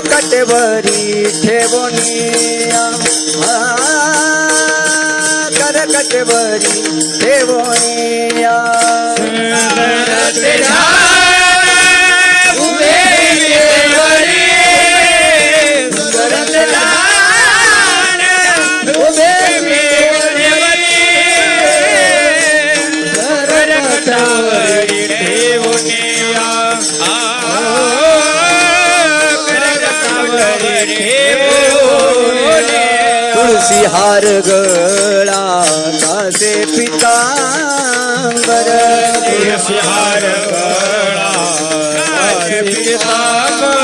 करकटवरी ठेवोनिया करकटवरी ठेवोनिया तुळसी हार गळा कासे पितांबर तुळसी हार गळा कासे पितांबर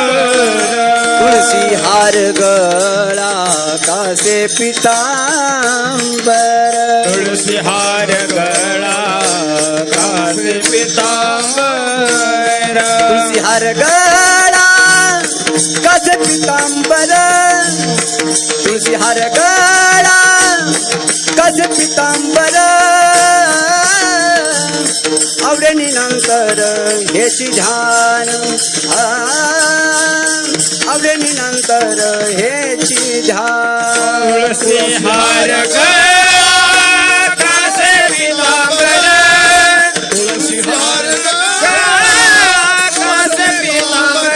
तुळसी हार गळा कासे पितांबर तुळसी हार गळा कासे पितांबर तुळसी हार गळा कासे पितांबर तुळसी हार गळा कासे पितांबर आवडेनी नंतर हेची ध्यान आवडेनी नंतर हेची ध्यान तुळसी हार गळा कासे पितांबर तुळसी हार गळा कासे पितांबर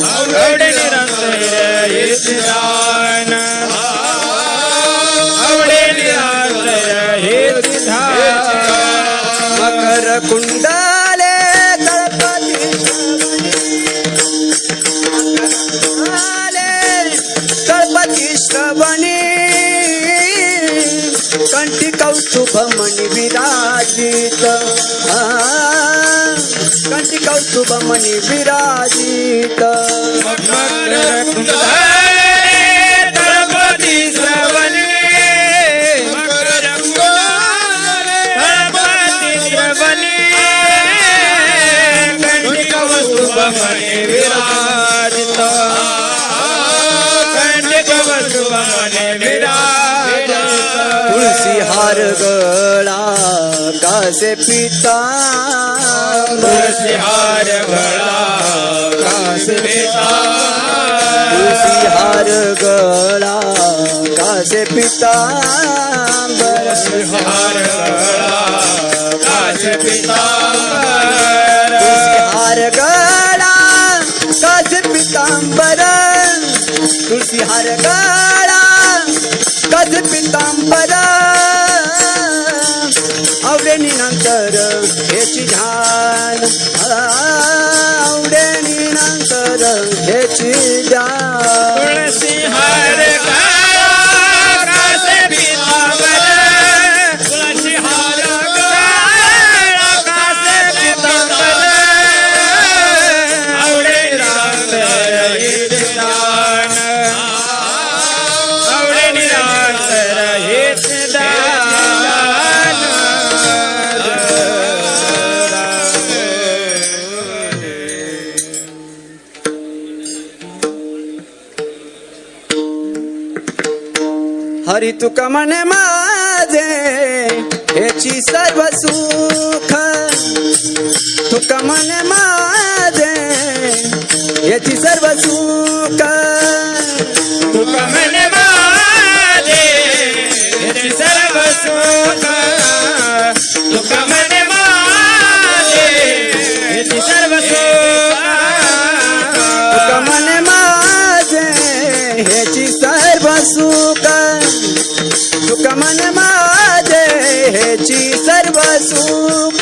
आवडे निरंतर हेची ध्यान आवडे निरंतर हेची ध्यान मकर कुंडले तळपती श्रवणी कंठी कौस्तुभ मणी विराजित कंठी कौस्तुभ मणी विराजित मकर कुंडले तळपती श्रवणी मकर कुंडले तळपती श्रवणी कंठी कौस्तुभ मणी विराजित कंठी कौस्तुभ मणी विराजित तुळसी हार गळा कासे पिता तुळसी हार गळा कासे पितांबर तुळसी हार गळा कासे पितांबर तुळसी हार गळा कासे पितांबर तुळसी हार गळा कासे पितांबर तुळसी हार गळा कासे पितांबर आवडेनी नंतर हेची ध्यान आवडेनी नंतर हेची ध्यान तुळसी हार गळा कासे पितांबर तुळसी हार गळा कासे पितांबर आवडे निरंतर हेच दान आवडे निरंतर हेच दान हरी तुका मने माझे हेची सर्व सुख तुका मने माझे हेची सर्व सुख तुका मने माझे हेची सर्व सुख तुका मने माझे हेची सर्व सुख तुका मने माझे हेची सर्व सुख तुका मने माझे हेची सर्व सुख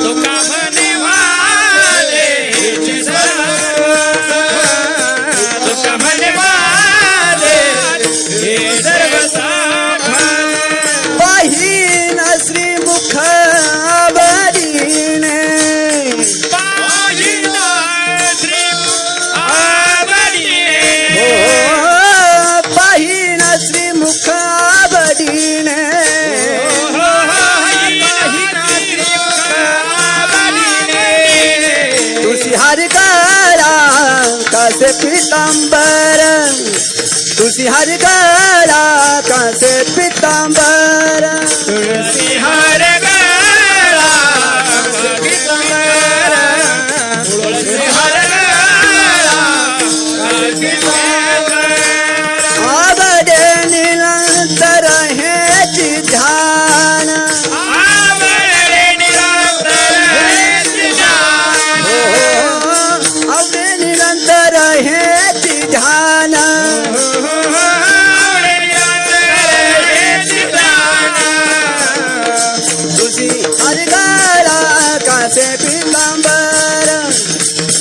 तुका मने माझे हेची सर्व सुख तुका मने माझे हे सर्व सुख पाहिन श्रीमुख आवडीने पाहिना श्रीमुख आवडीने हो पाहिन श्रीमुख आवडीने तुळसी हार गळा कासे पितांबर तुळसी हार गळा कासे पितांबर तुळसी हार गळा कासे पितांबर तुळसी हार गळा तुलसी हर गळा कासे पितांबर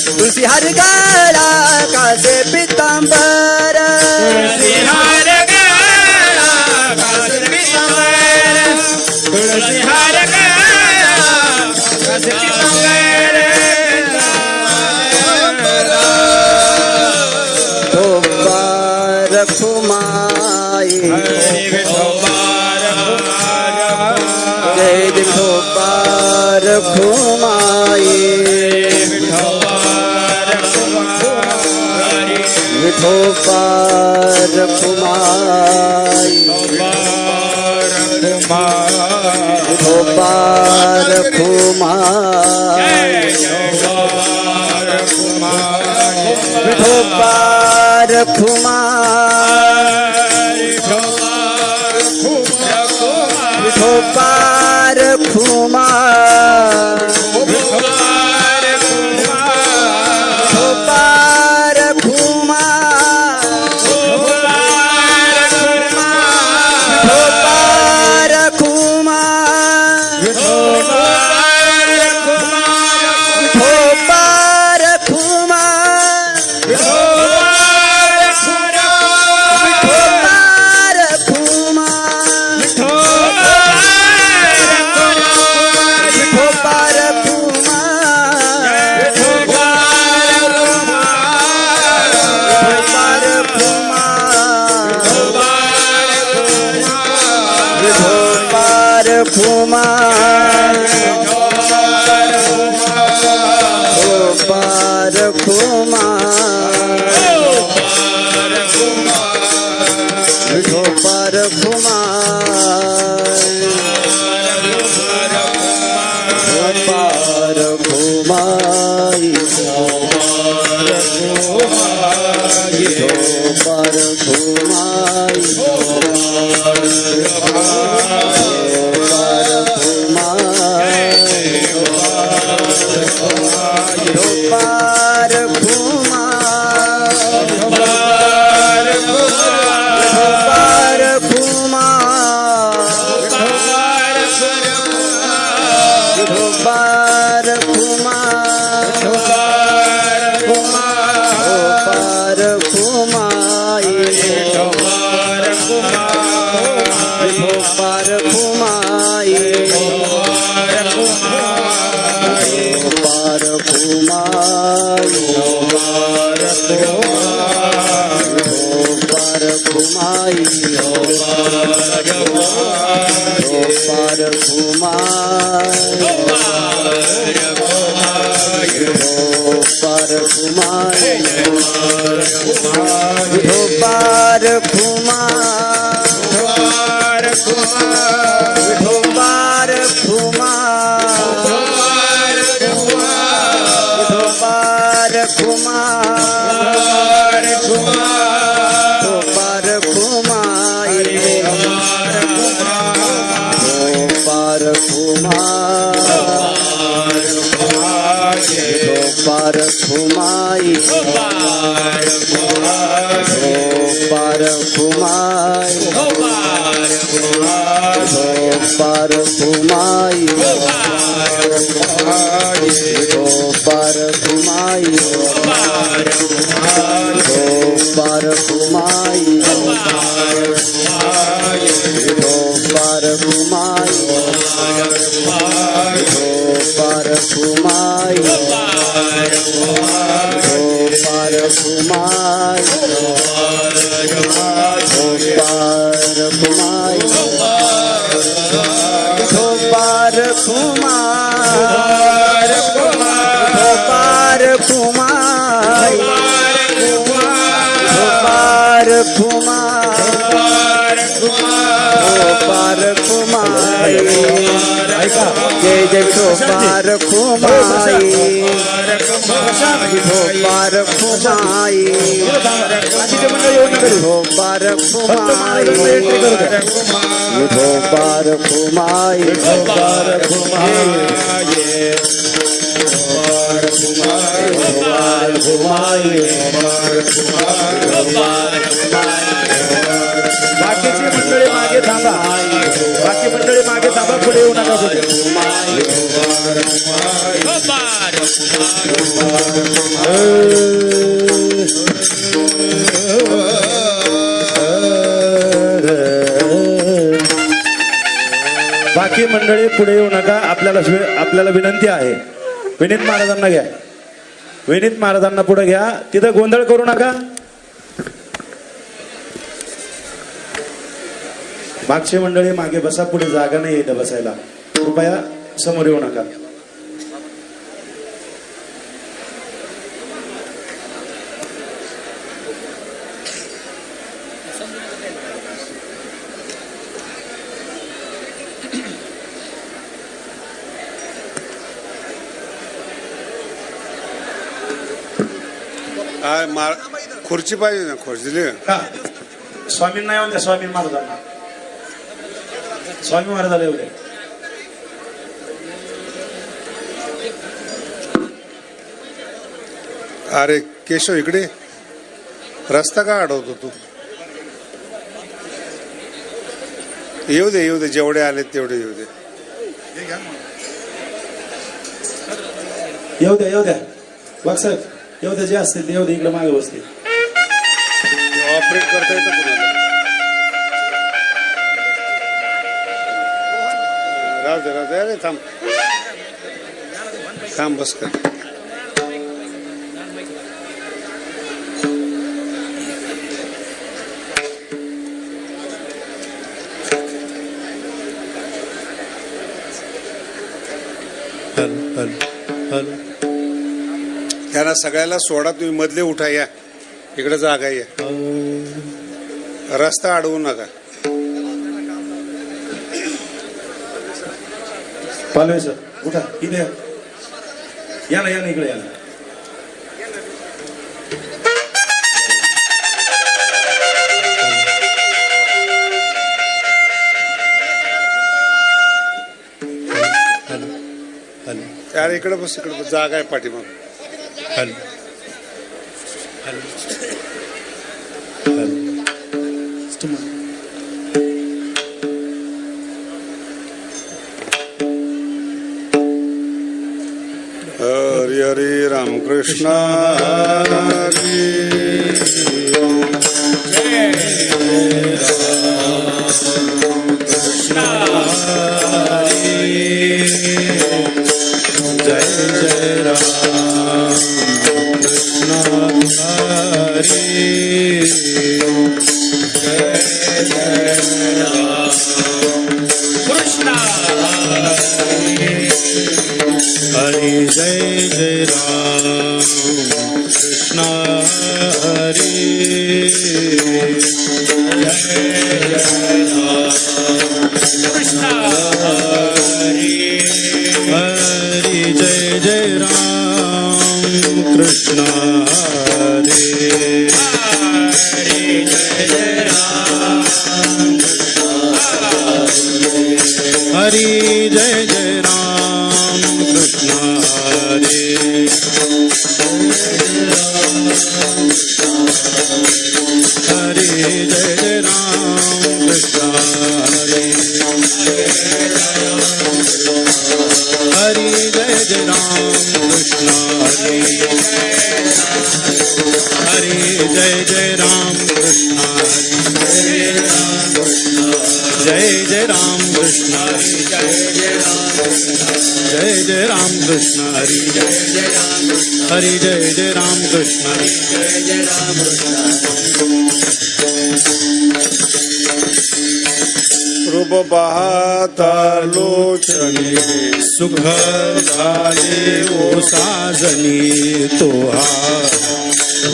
तुलसी हर गळा कासे पितांबर तुळसी हार गळा कासे पितांबर तुळसी हार गळा कासे पितांबर धोबा रखुमाई जय धोबा रखुमाई विठोबा रखुमाई विठोबा रखुमाई विठोबा रखुमाई विठोबा रखुमाई जय जय धोबा रखुमाई धोबा रखुमाई धोबा रखुमाई धोबा रखुमाई धोबा रखुमाई बाकीची मंडळी मागे थांबा, बाकी मंडळी मागे थांबा, पुढे येऊ नका कुठे. बाकी मंडळी पुढे येऊ नका. आपल्याला विनंती आहे, विनीत महाराजांना घ्या, विनीत महाराजांना पुढे घ्या. तिथं गोंधळ करू नका. मागची मंडळी मागे बसा, पुढे जागा नाही येतं बसायला. कृपया समोर येऊ नका. खुर्ची पाहिजे ना, खुर्ची दिली का स्वामींना येऊन द्या, स्वामी महाराजांना, स्वामी महाराजाला येऊ द्या. अरे केशव इकडे, रस्ता का अडवतो तू? येऊ दे येऊ दे, जेवढे आले तेवढे येऊ दे. येऊ द्या, येऊ द्या वाघसाहेब, येऊ द्या, जे असतील ते येऊ दे, इकडे मागे बसते. ऑपरेट करता येतं कुणाला? राहू दे राहू दे, अरे थांब थांब, बस कर. त्यांना सगळ्याला सोडा, तुम्ही मधले उठा, या इकडे जागा, या रस्ता अडवू नका. पालवे सर उठा, इथे या ना, या ना, इकडे या ना. अरे इकडे बस, इकडे बस, जागा आहे पाठीमाग. हरी हरी रामकृष्ण हरी. हरि जय जय राम कृष्ण हरि जय जय राम कृष्ण हरि हरि जय जय राम कृष्ण हरि हरि जय जय राम हरि जय जय राम कृष्ण हरे हरे जय जय राम कृष्ण हरे हरे जय जय राम कृष्ण हरे हरे जय जय राम कृष्ण हरे जय जय राम कृष्ण हरे जय जय राम कृष्ण हरि हरि जय जय राम कृष्ण रूप पाहता लोचनी सुख झाले ओ साजनी तोहा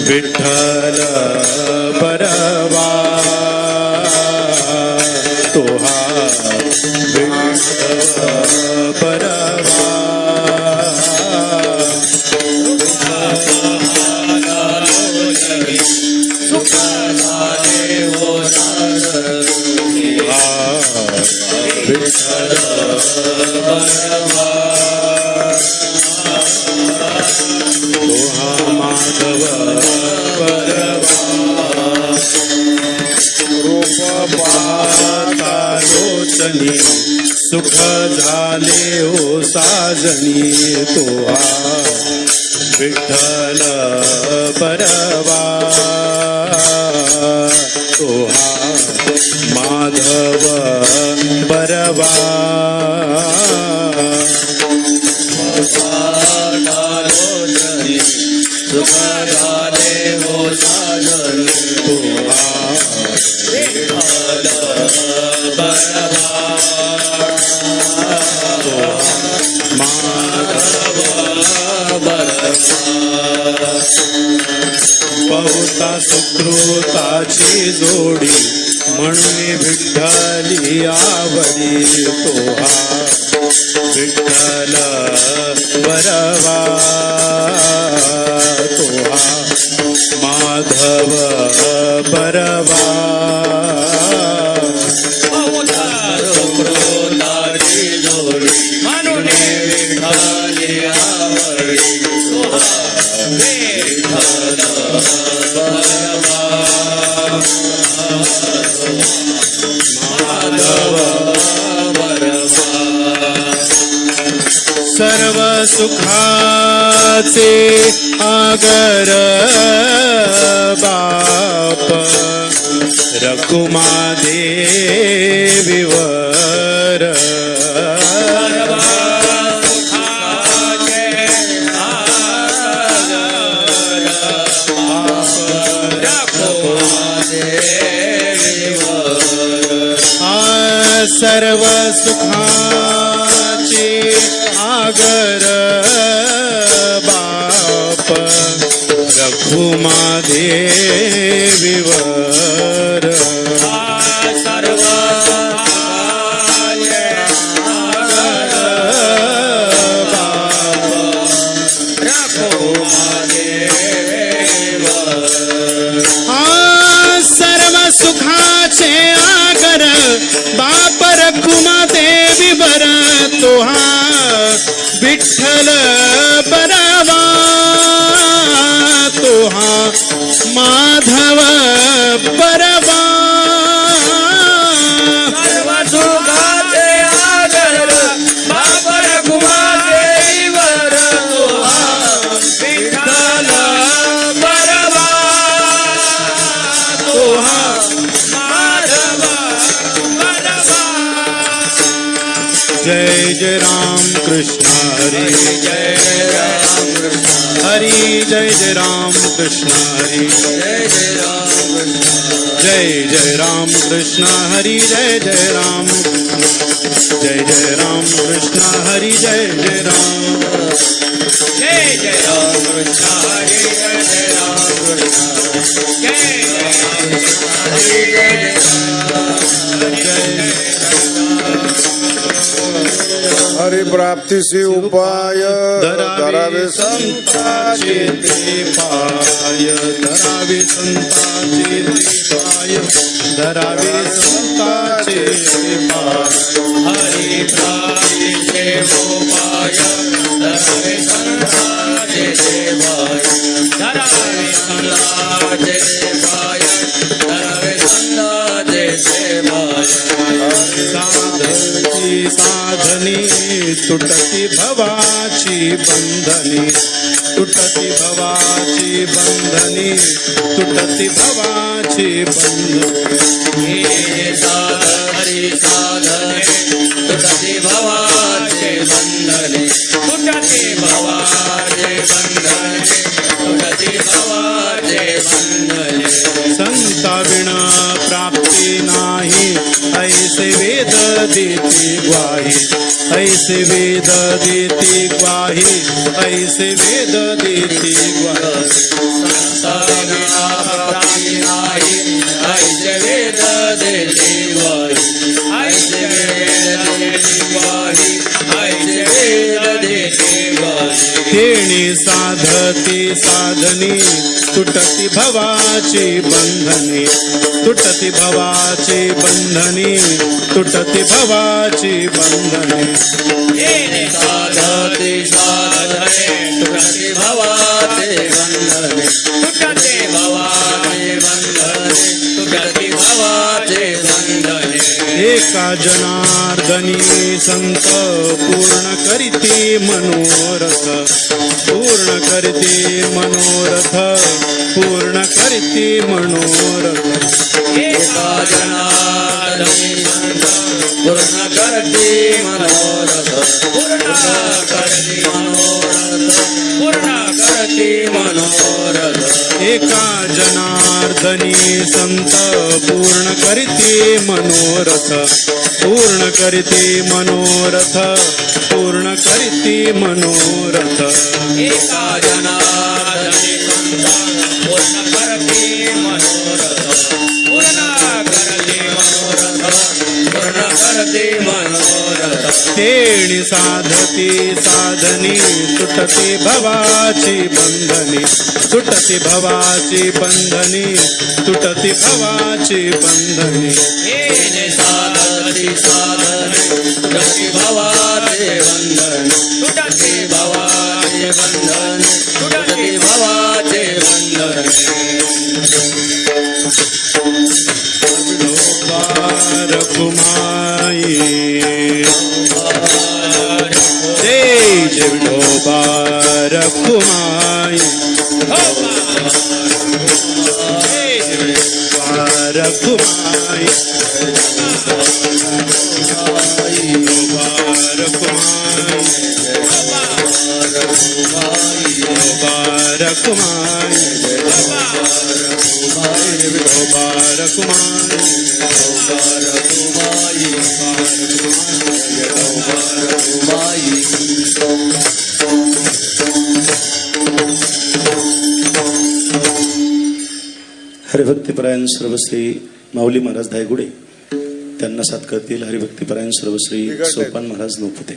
विठ्ठल परवा तोहा विठ्ठल परवा विठ्ठल तोहा माधव परवा रूप साजनी सुख झाले हो साजनी तोहा विठ्ठल बरवा तोहा माधव बरवा सुख झाले हो साजनी तोहा विठ्ठल बरवा माधव बहुता सुकृताची जोडी म्हणून विठ्ठली आवडी तोहा विठ्ठल बरवा तोहा माधव बरवा सुकृताची जोडी म्हणून विठ्ठली आवडी तोहा विठ्ठल बरवा माधव बरवा सर्व सुखाचे आगर बाप रकुमा देवीवर सर्व सुखाचे आगर बाप रघुमा देवीवर सर्व सर्व सुखाचे आगर बाप रघुमा देवीवर तोहा विठ्ठल बरवा तोहा माधव बरवा सर्व सुखाचे आगर बाप रघुमा देवीवर तोहा विठ्ठल बरवा तोहा माधव बरवा जय जय राम कृष्ण हरी जय राम कृष्ण हरी जय जय राम कृष्ण हरी जय जय राम कृष्ण जय जय राम कृष्ण हरी जय जय राम जय जय राम कृष्ण हरी जय जय राम जय जय राम कृष्ण हरि जय जय राम कृष्ण जय जय राम कृष्ण हरि जय जय हरि प्राप्ति से उपाय धरावे संताचे ते पाय धरावे संताचे ते पाय धरावे संताचे ते पाय हरि प्राप्ति से उपाय धरावे संताचे देवाय धरावे संताचे देवाय धरावे संताचे देवाय साधची साधनी तुटती भवाची बंधनी तुटती भवाची बंधनी तुटती भवाची बंधनी हे साधरी साधने तुटती भवाचे बंधने तुटती भवाचे बंधने तुटती भवाचे बंधने संता विना प्राप्ती नाही ऐसे वेद देती ग्वाही ऐसे वेद देती ग्वाही ऐसे वेद देती ग्वाही संता प्राप्ती नाही ऐसे वेद देती ग्वाही ऐसे वेद देती ग्वाही ऐसे वेद देती ग्वाही तेणी साधती साधनी तुटती भवाची बंधनी तुटती भवाची बंधनी तुटती भवाची बंधनी येणे साधती साधने तुटती भवाचे बंधने तुटते भवाचे बंधने तुटती भवाचे बंधने एक एका जनार्दनी संत पूर्ण करीते मनोरथ पूर्ण करते मनोरथ पूर्ण करते मनोरथ एका जनार्दनी संत पूर्ण करते मनोरथ पूर्ण करते मनोरथ पूर्ण करते मनोरथ एका जनार्दनी संत पूर्ण करते मनोरथ पूर्ण करते मनोरथ पूर्ण करते मनोरथ एका जनार्दनी संत पूर्ण करते मनोरथ पूर्ण करते मनोरथ पूर्ण करते मनोरथ तेणी साधते साधने सुटते भवाची बंधने सुटते भवाची बंधने सुटते भवाची बंधने येणे साधती साधने सुटते भवाचे बंधन सुटते भवाचे बंधन सुटते भवाचे बंधन रखुमाई जय जय विठोबा रखुमाई रखुमाई हरिभक्तीपरायण सर्वश्री माऊली महाराज धायगुडे त्यांना साथ करतील हरिभक्तीपरायण सर्वश्री सोपान महाराज लोपुते.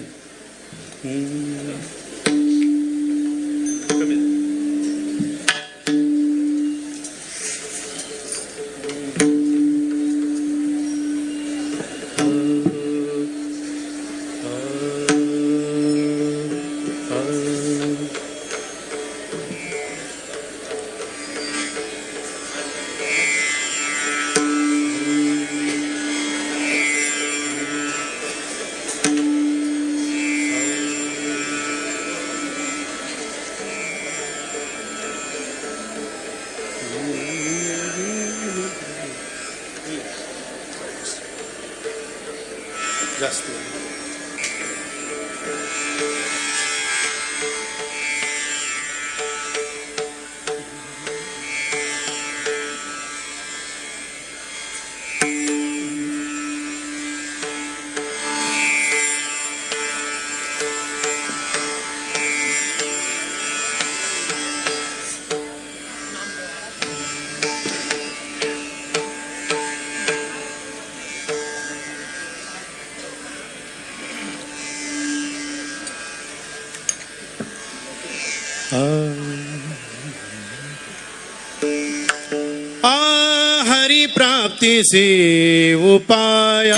जास्त हरि प्राप्ति से उपाय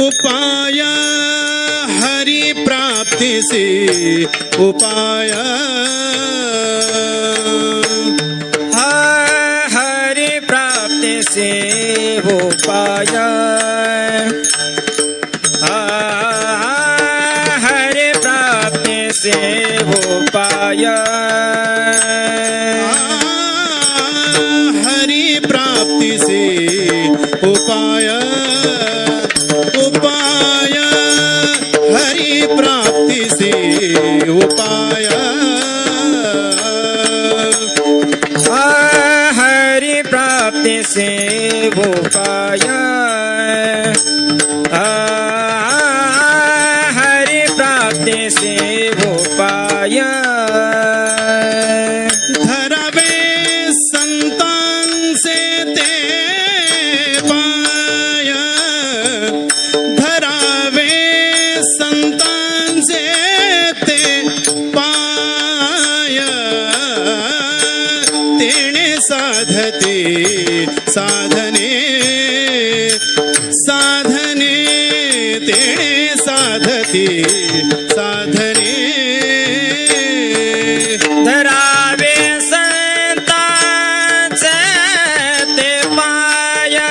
उपाय हरि प्राप्ति से उपाय हरि प्राप्ति से वो पाया हरि प्राप्ति से वो पाया हरि प्राप्ति से उपाय उपाय हरि प्राप्ति से उपाय हरि प्राप्ति से वो पाया हरि प्राप्ति से वो पाया धरावे संतान से ते पाय धरावे संतान से ते पाय तेणे साधते साधने साधने तेणे साधते साधने धरावे संतांचे ते पाया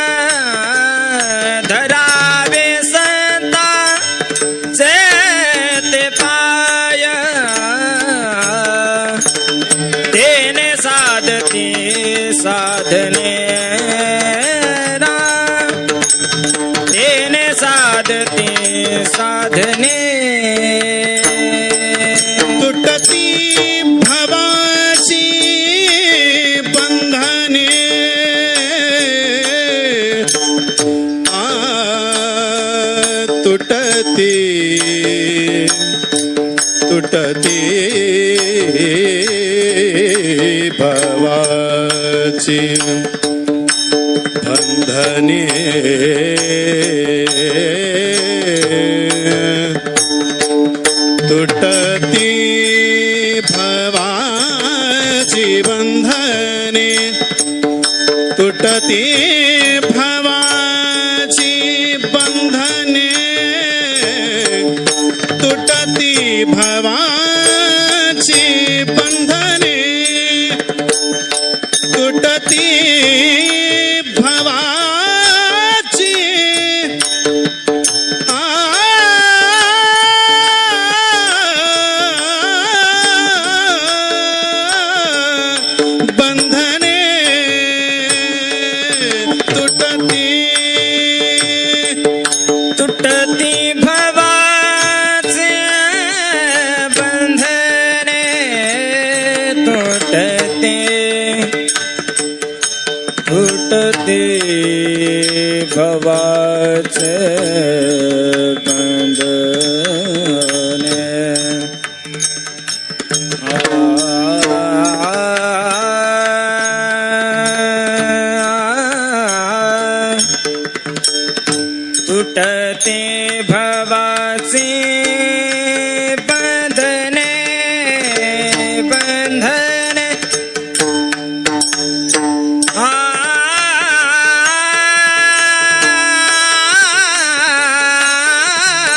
साधने तुटती भवाची बंधने तुटती भवाची बंधने तुटती भवाची बंधने तुटती भवाची बंधने तुटती भवाची बंधने तुटती भवाची बंधने तुटती तुटती भवाचे बंधने तुटते तुटते भवाचे बंधने तुटते भवाचे बंधने बंधने तुटती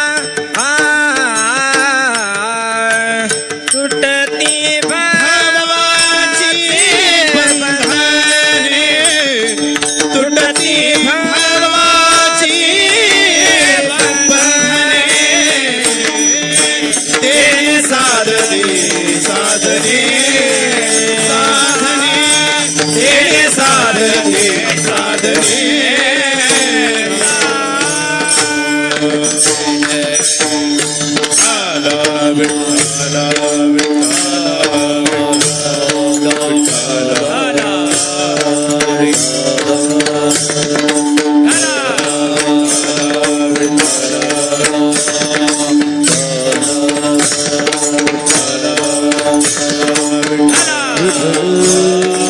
भवाची बंधने तुटती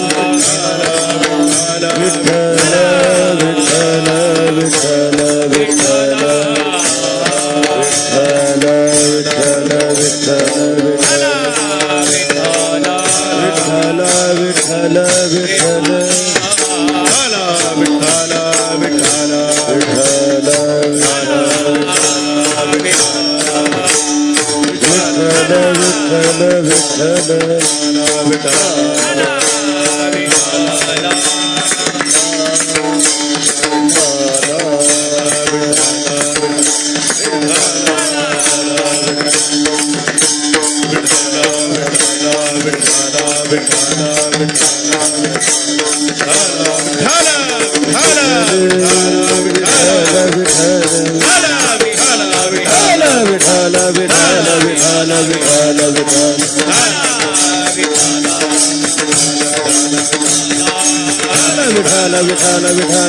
भवाची बंधने ते साधने साधने साधने ते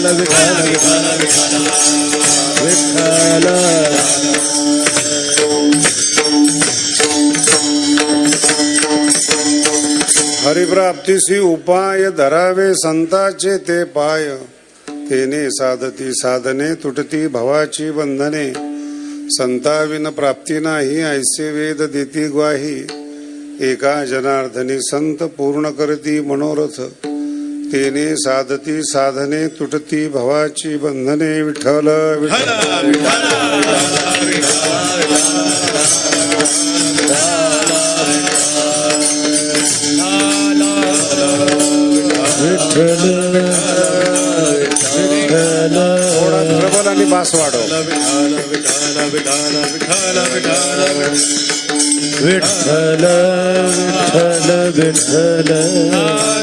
साधने साधने विठ्ठला हरिप्राप्तीसी उपाय धरावे संताचे ते पाय तेने साधती साधने तुटती भवाची बंधने संताविन प्राप्ती नाही ऐसे वेद देती ग्वाही एका जनार्दनी संत पूर्ण करती मनोरथ तेने साधती साधने तुटती भवाची बंधने विठ्ठल विठ्ठल थोडा प्रबल आणि बास वाढव. विठाल विठाल विठाल विठाल विठाल विठ्ठल विठ्ठल विठ्ठल विठ्ठल विठ्ठल विठ्ठल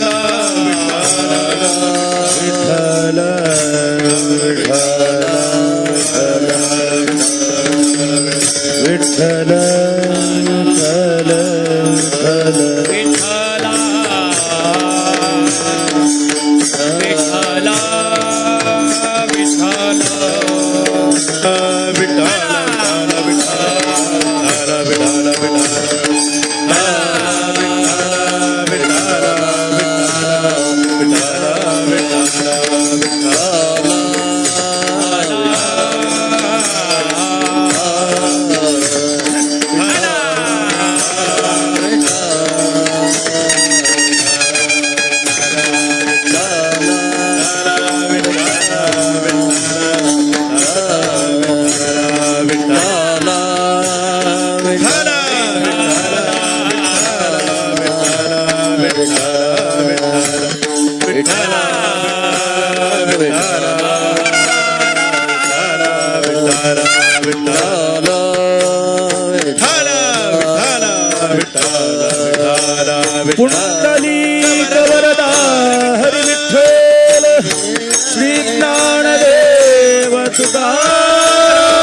पुंडलिक वरदा हरी विठ्ठल श्री ज्ञानदेव तुकाराम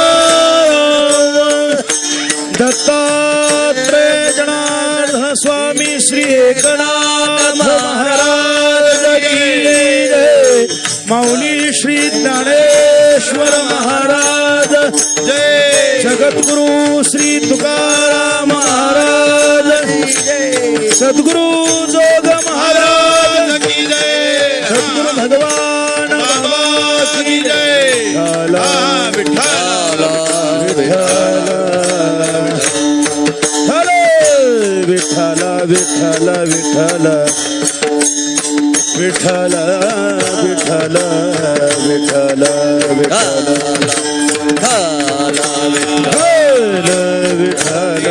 दत्तात्रेय जनार्दन स्वामी श्री एकनाथ महाराज की जय. माऊली श्री ज्ञानेश्वर महाराज जय. जगद्गुरु श्री तुकाराम महाराज सद्गुरु जोग महाराज की जय. सद्गुरु भगवान बाबा की जय. विठ्ठल विठ्ठल विठ्ठल विठ्ठल विठ्ठल विठ्ठल विठ्ठल विठ्ठल विठ्ठल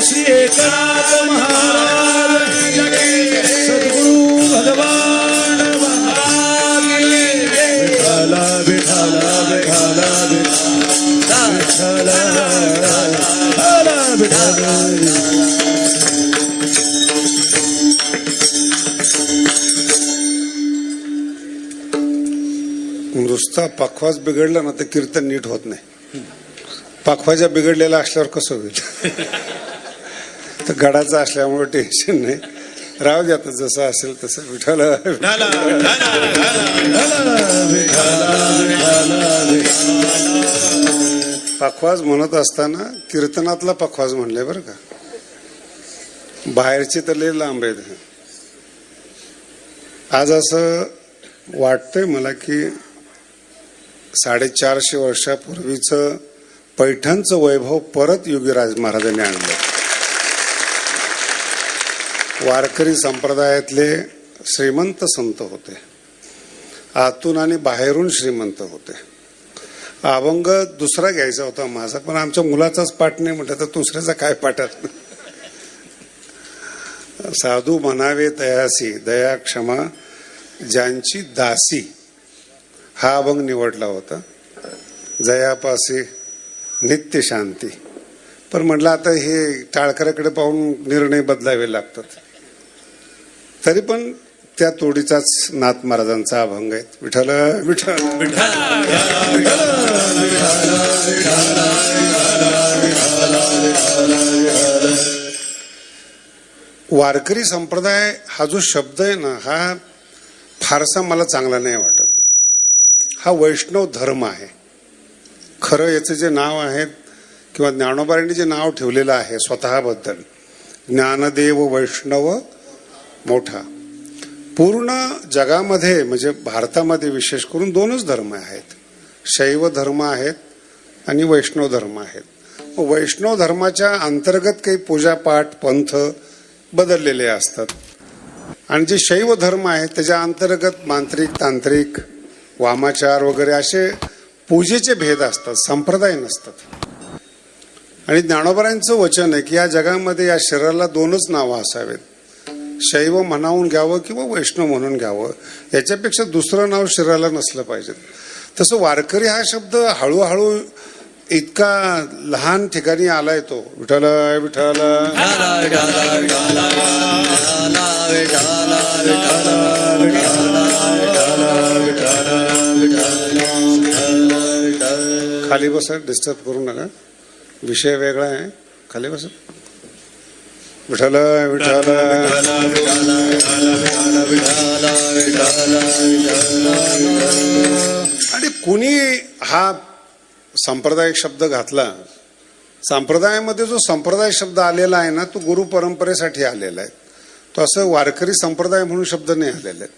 श्री एकनाथ महाराज सद्गुरु भगवान विठ्ठल विठ्ठल विठ्ठल विठ्ठल विठ्ठल. नुसता पखवाज बिघडला ना तर कीर्तन नीट होत नाही. पखवाजा बिघडलेला असल्यावर कसं होईल. तर गडाचं असल्यामुळे टेन्शन नाही. राहू द्या आता जसं असेल तसं. विठ्ठल पखवाज म्हणत असताना कीर्तनातला पखवाज म्हणले बरं का. बाहेरचे तर लय लांब आहेत. आज असं वाटतंय मला की 450 वर्षापूर्वीचं पैठणचं वैभव परत योगीराज महाराजांनी आणलं. वारकरी संप्रदायातले श्रीमंत संत होते. आतून आणि बाहेरून श्रीमंत होते. अभंग दुसरा घ्यायचा होता माझा, पण आमच्या मुलाचाच पाठ नाही म्हटलं तर दुसऱ्याचा काय पाठात. साधू म्हणावे दयासी दया क्षमा ज्यांची दासी हा अभंग निवडला होता. जयापासी नित्य शांती. पण म्हटलं आता हे टाळकऱ्याकडे पाहून निर्णय बदलावे लागतात. तरी पण त्या तोडीचाच नाथ महाराजांचा अभंग आहे. विठ्ठल विठ्ठल वारकरी संप्रदाय हा जो शब्द आहे ना, हा फारसा मला चांगला नाही वाटत. हा वैष्णव धर्म आहे. खरं याचं जे नाव आहे किंवा ज्ञानोबांनी जे नाव ठेवलेलं आहे स्वतःबद्दल, ज्ञानदेव वैष्णव मोठा, पूर्ण जगामध्ये म्हणजे भारतामध्ये विशेष करून दोनच धर्म आहेत, शैव धर्म आहेत आणि वैष्णव धर्म आहेत. वैष्णव धर्माच्या अंतर्गत काही पूजापाठ पंथ बदललेले असतात आणि जे शैव धर्म आहे त्याच्या अंतर्गत मांत्रिक तांत्रिक वामाचार वगैरे असे पूजेचे भेद असतात, संप्रदाय नसतात. आणि ज्ञानोबांचं वचन आहे की या जगामध्ये या शरीराला दोनच नावं असावेत, शैव म्हणावून घ्यावं किंवा वैष्णव म्हणून घ्यावं, याच्यापेक्षा दुसरं नाव शरीराला नसलं पाहिजे. तसं वारकरी हा शब्द हळूहळू इतका लहान ठिकाणी आलाय तो विठ्ठल विठ्ठल खाली बसा, डिस्टर्ब करू नका, विषय वेगळा आहे, खाली बसा. विठ्ठल विठ्ठल आणि कुणी हा संप्रदाय शब्द घातला, संप्रदायामध्ये जो संप्रदाय शब्द आलेला आहे ना तो गुरु परंपरेसाठी आलेला आहे. तो असं वारकरी संप्रदाय म्हणून शब्द नाही आलेला आहे.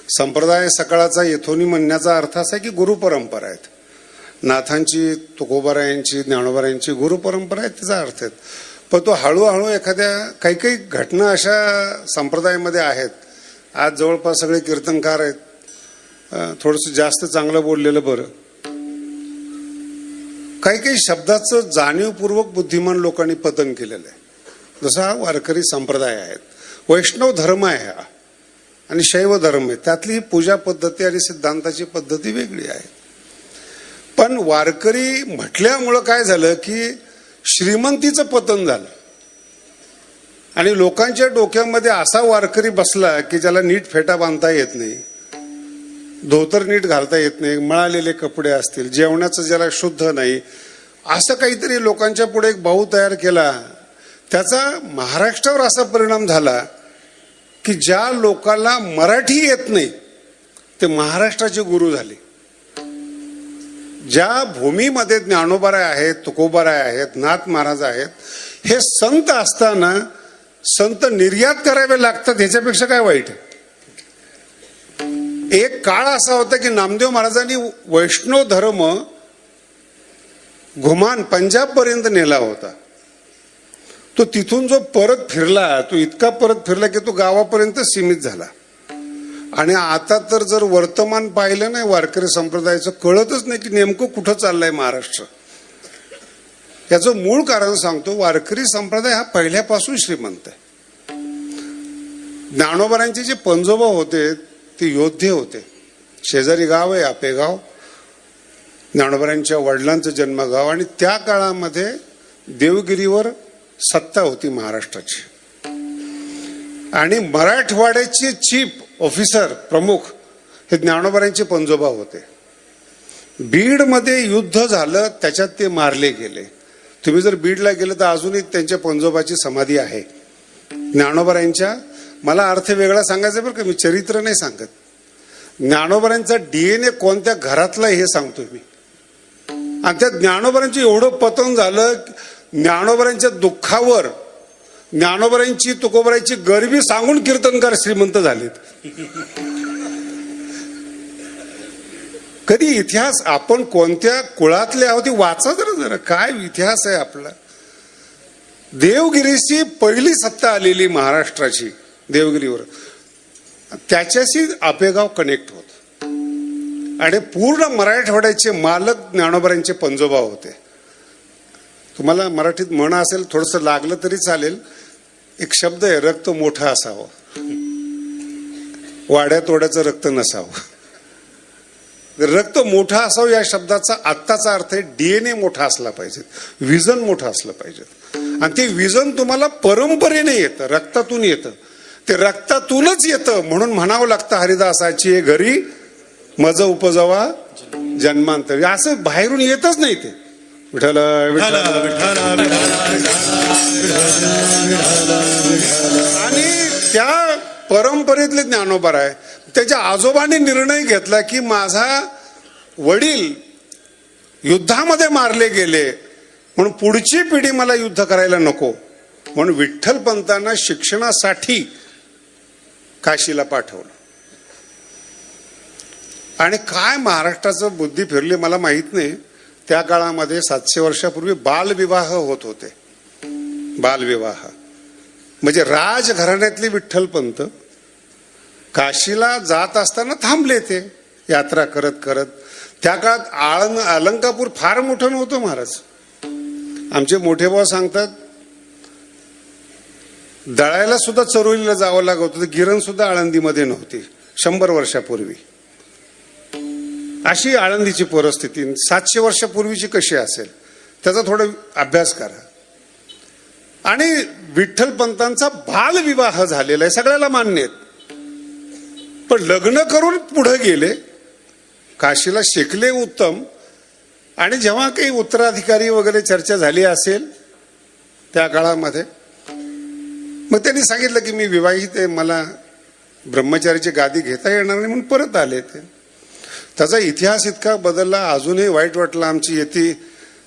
संप्रदाय सकाळचा येथोनी म्हणण्याचा अर्थ असा आहे की गुरु परंपरा आहेत, नाथांची तुकोबारायांची ज्ञानोबारायांची गुरु परंपरा आहे, त्याचा अर्थ आहे. पण तो हळूहळू एखाद्या काही काही घटना अशा संप्रदायामध्ये आहेत. आज जवळपास सगळे कीर्तनकार आहेत, थोडंसं जास्त चांगलं बोललेलं बरं. काही काही शब्दाचं जाणीवपूर्वक बुद्धिमान लोकांनी पतन केलेलं आहे. जसा हा वारकरी संप्रदाय आहेत, वैष्णव धर्म आहे हा आणि शैव धर्म आहे, त्यातली पूजा पद्धती आणि सिद्धांताची पद्धती वेगळी आहे. पण वारकरी म्हटल्यामुळं काय झालं की श्रीमंतीचं पतन झालं आणि लोकांच्या डोक्यामध्ये असा वारकरी बसला की ज्याला नीट फेटा बांधता येत नाही, धोतर नीट घालता येत नाही, मळालेले कपडे असतील, जेवणाचं ज्याला शुद्ध नाही, असं काहीतरी लोकांच्या पुढे एक भाऊ तयार केला. त्याचा महाराष्ट्रावर असा परिणाम झाला की ज्या लोकांना मराठी येत नाही ते महाराष्ट्राचे गुरु झाले. ज्या भूमीमध्ये ज्ञानोबाराय आहेत, तुकोबाराय आहेत, नाथ महाराज आहेत, हे संत असताना संत निर्यात करावे लागतात, ह्याच्यापेक्षा काय वाईट आहे. एक काळ असा होता की नामदेव महाराजांनी वैष्णव धर्म घुमान पंजाब पर्यंत नेला होता. तो तिथून जो परत फिरला तो इतका परत फिरला की तो गावापर्यंत सीमित झाला. आणि आता तर जर वर्तमान पाहिलं नाही वारकरी संप्रदायाचं, कळतच नाही की नेमकं कुठं चाललंय महाराष्ट्र. याचं मूळ कारण सांगतो, वारकरी संप्रदाय हा पहिल्यापासून श्रीमंत आहे. ज्ञानोबारांचे जे पंजोबा होते ते योद्धे होते. शेजारी गाव आहे आपेगाव, ज्ञानोबारांच्या वडिलांचं जन्मगाव, आणि त्या काळामध्ये देवगिरीवर सत्ता होती महाराष्ट्राची. आणि मराठवाड्याचे चीफ ऑफिसर प्रमुख हे ज्ञानोबारांचे पंजोबा होते. बीडमध्ये युद्ध झालं, त्याच्यात ते मारले गेले. तुम्ही जर बीडला गेलं तर अजूनही त्यांच्या पंजोबाची समाधी आहे ज्ञानोबारांच्या. मला अर्थ वेगळा सांगायचा बरं का, मी चरित्र नाही सांगत. ज्ञानोबारांचा DNA कोणत्या घरातला हे सांगतोय मी. आणि त्या ज्ञानोबारांचं एवढं पतन झालं, ज्ञानोबारांच्या दुःखावर ज्ञानोबारांची तुकोबारांची गरिबी सांगून कीर्तनकार श्रीमंत झालेत. कधी इतिहास आपण कोणत्या कुळातले आहोत वाचा जरा काय इतिहास आहे आपला. देवगिरीची पहिली सत्ता आलेली महाराष्ट्राची देवगिरीवर, त्याच्याशी आपेगाव कनेक्ट होत. आणि पूर्ण मराठवाड्याचे मालक ज्ञानोबारांचे पंजोबा होते. तुम्हाला मराठीत म्हण असेल, थोडंसं लागलं तरी चालेल, एक शब्द आहे, रक्त मोठं असावं, वाड्या तोड्याचं रक्त नसावं. रक्त मोठं असावं या शब्दाचा आत्ताचा अर्थ आहे DNA मोठा असला पाहिजे, विजन मोठं असलं पाहिजे. आणि ते विजन तुम्हाला परंपरेने येतं, रक्तातून येतं. ते रक्तातूनच येतं म्हणून म्हणावं लागतं हरिदासाची घरी मज उपजवा जन्मांतरी. असं बाहेरून येतच नाही ते. विठ्ठल विठ्ठल आणि त्या परंपरेतले ज्ञानोबा आहे. त्याच्या आजोबांनी निर्णय घेतला की माझा वडील युद्धामध्ये मारले गेले म्हणून पुढची पिढी मला युद्ध करायला नको, म्हणून विठ्ठल पंतांना शिक्षणासाठी काशीला पाठवलं. आणि काय महाराष्ट्राचं बुद्धी फिरली मला माहित नाही. त्या काळामध्ये 700 वर्षापूर्वी बालविवाह होत होते. बालविवाह म्हणजे राजघराण्यातले विठ्ठलपंत काशीला जात असताना थांबले. ते यात्रा करत करत. त्या काळात अलंकापूर फार मोठं नव्हतं महाराज. आमचे मोठे भाऊ सांगतात दळायला सुद्धा चरोलीला जावं लागत होतं. गिरण सुद्धा आळंदीमध्ये नव्हती 100 वर्षापूर्वी. अशी आळंदीची परिस्थिती 700 वर्षापूर्वीची कशी असेल त्याचा थोडा अभ्यास करा. आणि विठ्ठलपंतांचा बालविवाह झालेला आहे सगळ्याला मान्य आहेत. पण लग्न करून पुढे गेले. काशीला शिकले उत्तम. आणि जेव्हा काही उत्तराधिकारी वगैरे चर्चा झाली असेल त्या काळामध्ये मग त्यांनी सांगितलं की मी विवाहित आहे, मला ब्रह्मचारीची गादी घेता येणार नाही म्हणून परत आले. ते त्याचा इतिहास इतका बदलला. अजूनही वाईट वाटलं. आमची येथे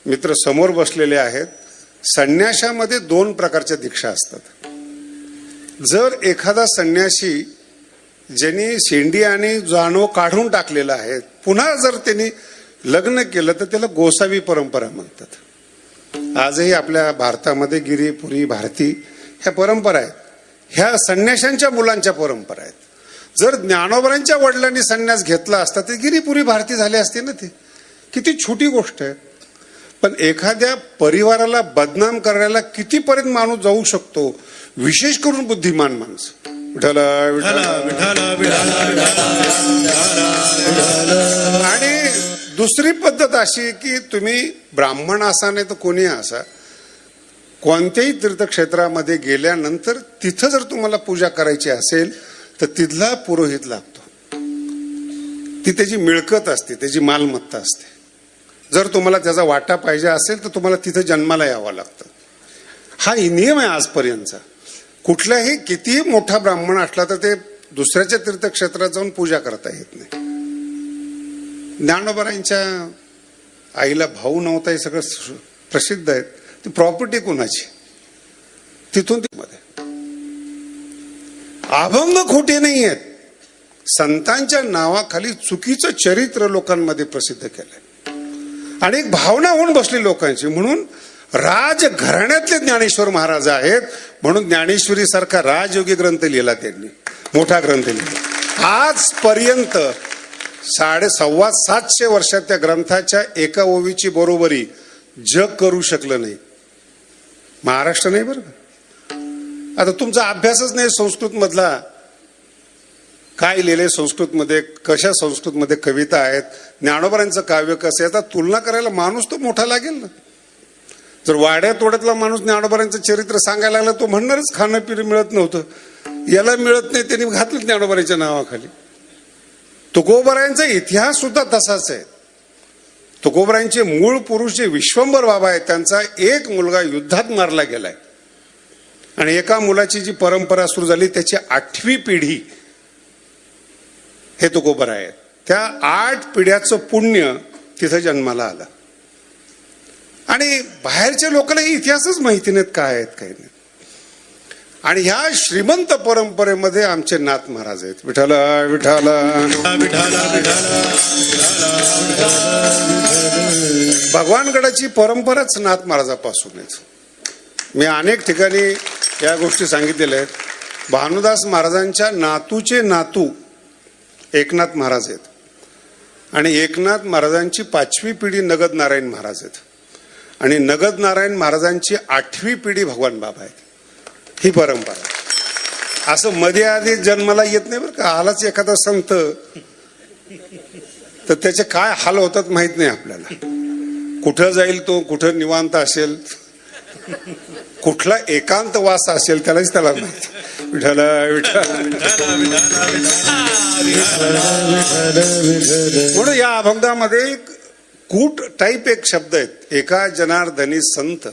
मित्र समोर बसलेले आहेत. संन्याशामध्ये 2 प्रकारच्या दीक्षा असतात. जर एखादा संन्यासी ज्यांनी शेंडी आणि जानव काढून टाकलेला आहे पुन्हा जर त्यांनी लग्न केलं तर त्याला गोसावी परंपरा म्हणतात. आजही आपल्या भारतामध्ये गिरी पुरी भारती ह्या परंपरा आहेत. ह्या संन्याशांच्या मुलांच्या परंपरा आहेत. जर ज्ञानोबरांच्या वडिलांनी संन्यास घेतला असता तर गिरीपुरी भारती झाली असते ना. ते किती छोटी गोष्ट आहे. पण एखाद्या परिवाराला बदनाम करायला कितीपर्यंत माणूस जाऊ शकतो, विशेष करून बुद्धिमान माणसं. विठ्ठल आणि दुसरी पद्धत अशी की तुम्ही ब्राह्मण असा नाही तर कोणी असा कोणत्याही तीर्थक्षेत्रामध्ये गेल्यानंतर तिथं जर तुम्हाला पूजा करायची असेल तर तिथला पुरोहित लागतो. ती त्याची मिळकत असते, त्याची मालमत्ता असते. जर तुम्हाला त्याचा वाटा पाहिजे असेल तर तुम्हाला तिथं जन्माला यावं लागतं. हा नियम आहे आजपर्यंतचा. कुठलाही कितीही मोठा ब्राह्मण असला तर ते दुसऱ्याच्या तीर्थक्षेत्रात जाऊन पूजा करता येत नाही. ज्ञानोबरांच्या आईला भाऊ नव्हता हे सगळं प्रसिद्ध आहे. ती प्रॉपर्टी कोणाची तिथून मध्ये अभंग खोटे नाही आहेत. संतांच्या नावाखाली चुकीचं चरित्र लोकांमध्ये प्रसिद्ध केलंय आणि एक भावना होऊन बसली लोकांची. म्हणून राजघराण्यातले ज्ञानेश्वर महाराज आहेत म्हणून ज्ञानेश्वरी सारखा राजयोगी ग्रंथ लिहिला त्यांनी, मोठा ग्रंथ लिहिला. आजपर्यंत 750 वर्षात त्या ग्रंथाच्या एका ओवीची बरोबरी जग करू शकलं नाही. महाराष्ट्र नाही बरं का. आता तुमचा अभ्यासच नाही संस्कृत मधला. काय लिहिले संस्कृत मध्ये, कशा संस्कृत मध्ये कविता आहेत, ज्ञानोबरांचं काव्य कसं आहे, आता तुलना करायला माणूस तो मोठा लागेल ना. जर वाड्यात तोड्यातला माणूस ज्ञानोबरांचं चरित्र सांगायला लागला तो म्हणणारच खाणं पिणं मिळत नव्हतं, याला मिळत नाही, त्यांनी घातलं ज्ञानोबरांच्या नावाखाली. तुकोबरायांचा इतिहास सुद्धा तसाच आहे. तुकोबरायांचे मूळ पुरुष जे विश्वंभर बाबा आहेत त्यांचा एक मुलगा युद्धात मारला गेलाय आणि एका मुलाची जी परंपरा सुरू झाली त्याची 8वी पिढी हे तुकोबर आहेत. त्या 8 पिढ्याचं पुण्य तिथं जन्माला आलं. आणि बाहेरच्या लोकांना इतिहासच माहिती नाहीत काय आहेत काही नाही. आणि ह्या श्रीमंत परंपरेमध्ये आमचे नाथ महाराज आहेत. विठ्ठल विठ्ठल भगवानगडाची परंपराच नाथ महाराजापासून आहे. मी अनेक ठिकाणी या गोष्टी सांगितलेल्या आहेत. भानुदास महाराजांच्या नातूचे नातू एकनाथ महाराज आहेत आणि एकनाथ महाराजांची 5वी पिढी नगद नारायण महाराज आहेत आणि नगद नारायण महाराजांची 8वी पिढी भगवान बाबा आहेत. ही परंपरा असं मध्ये आधी जन्माला येत नाही बरं का. आलाच एखादा संत तर त्याचे काय हाल होतात माहित नाही आपल्याला. कुठं जाईल तो, कुठं निवांत असेल, कुठला एकांत वास असेल त्यालाच त्याला माहिती. विठ्ठल म्हणून या अभंगामध्ये कूट टाईप एक शब्द आहेत. एका जनार्दनी संत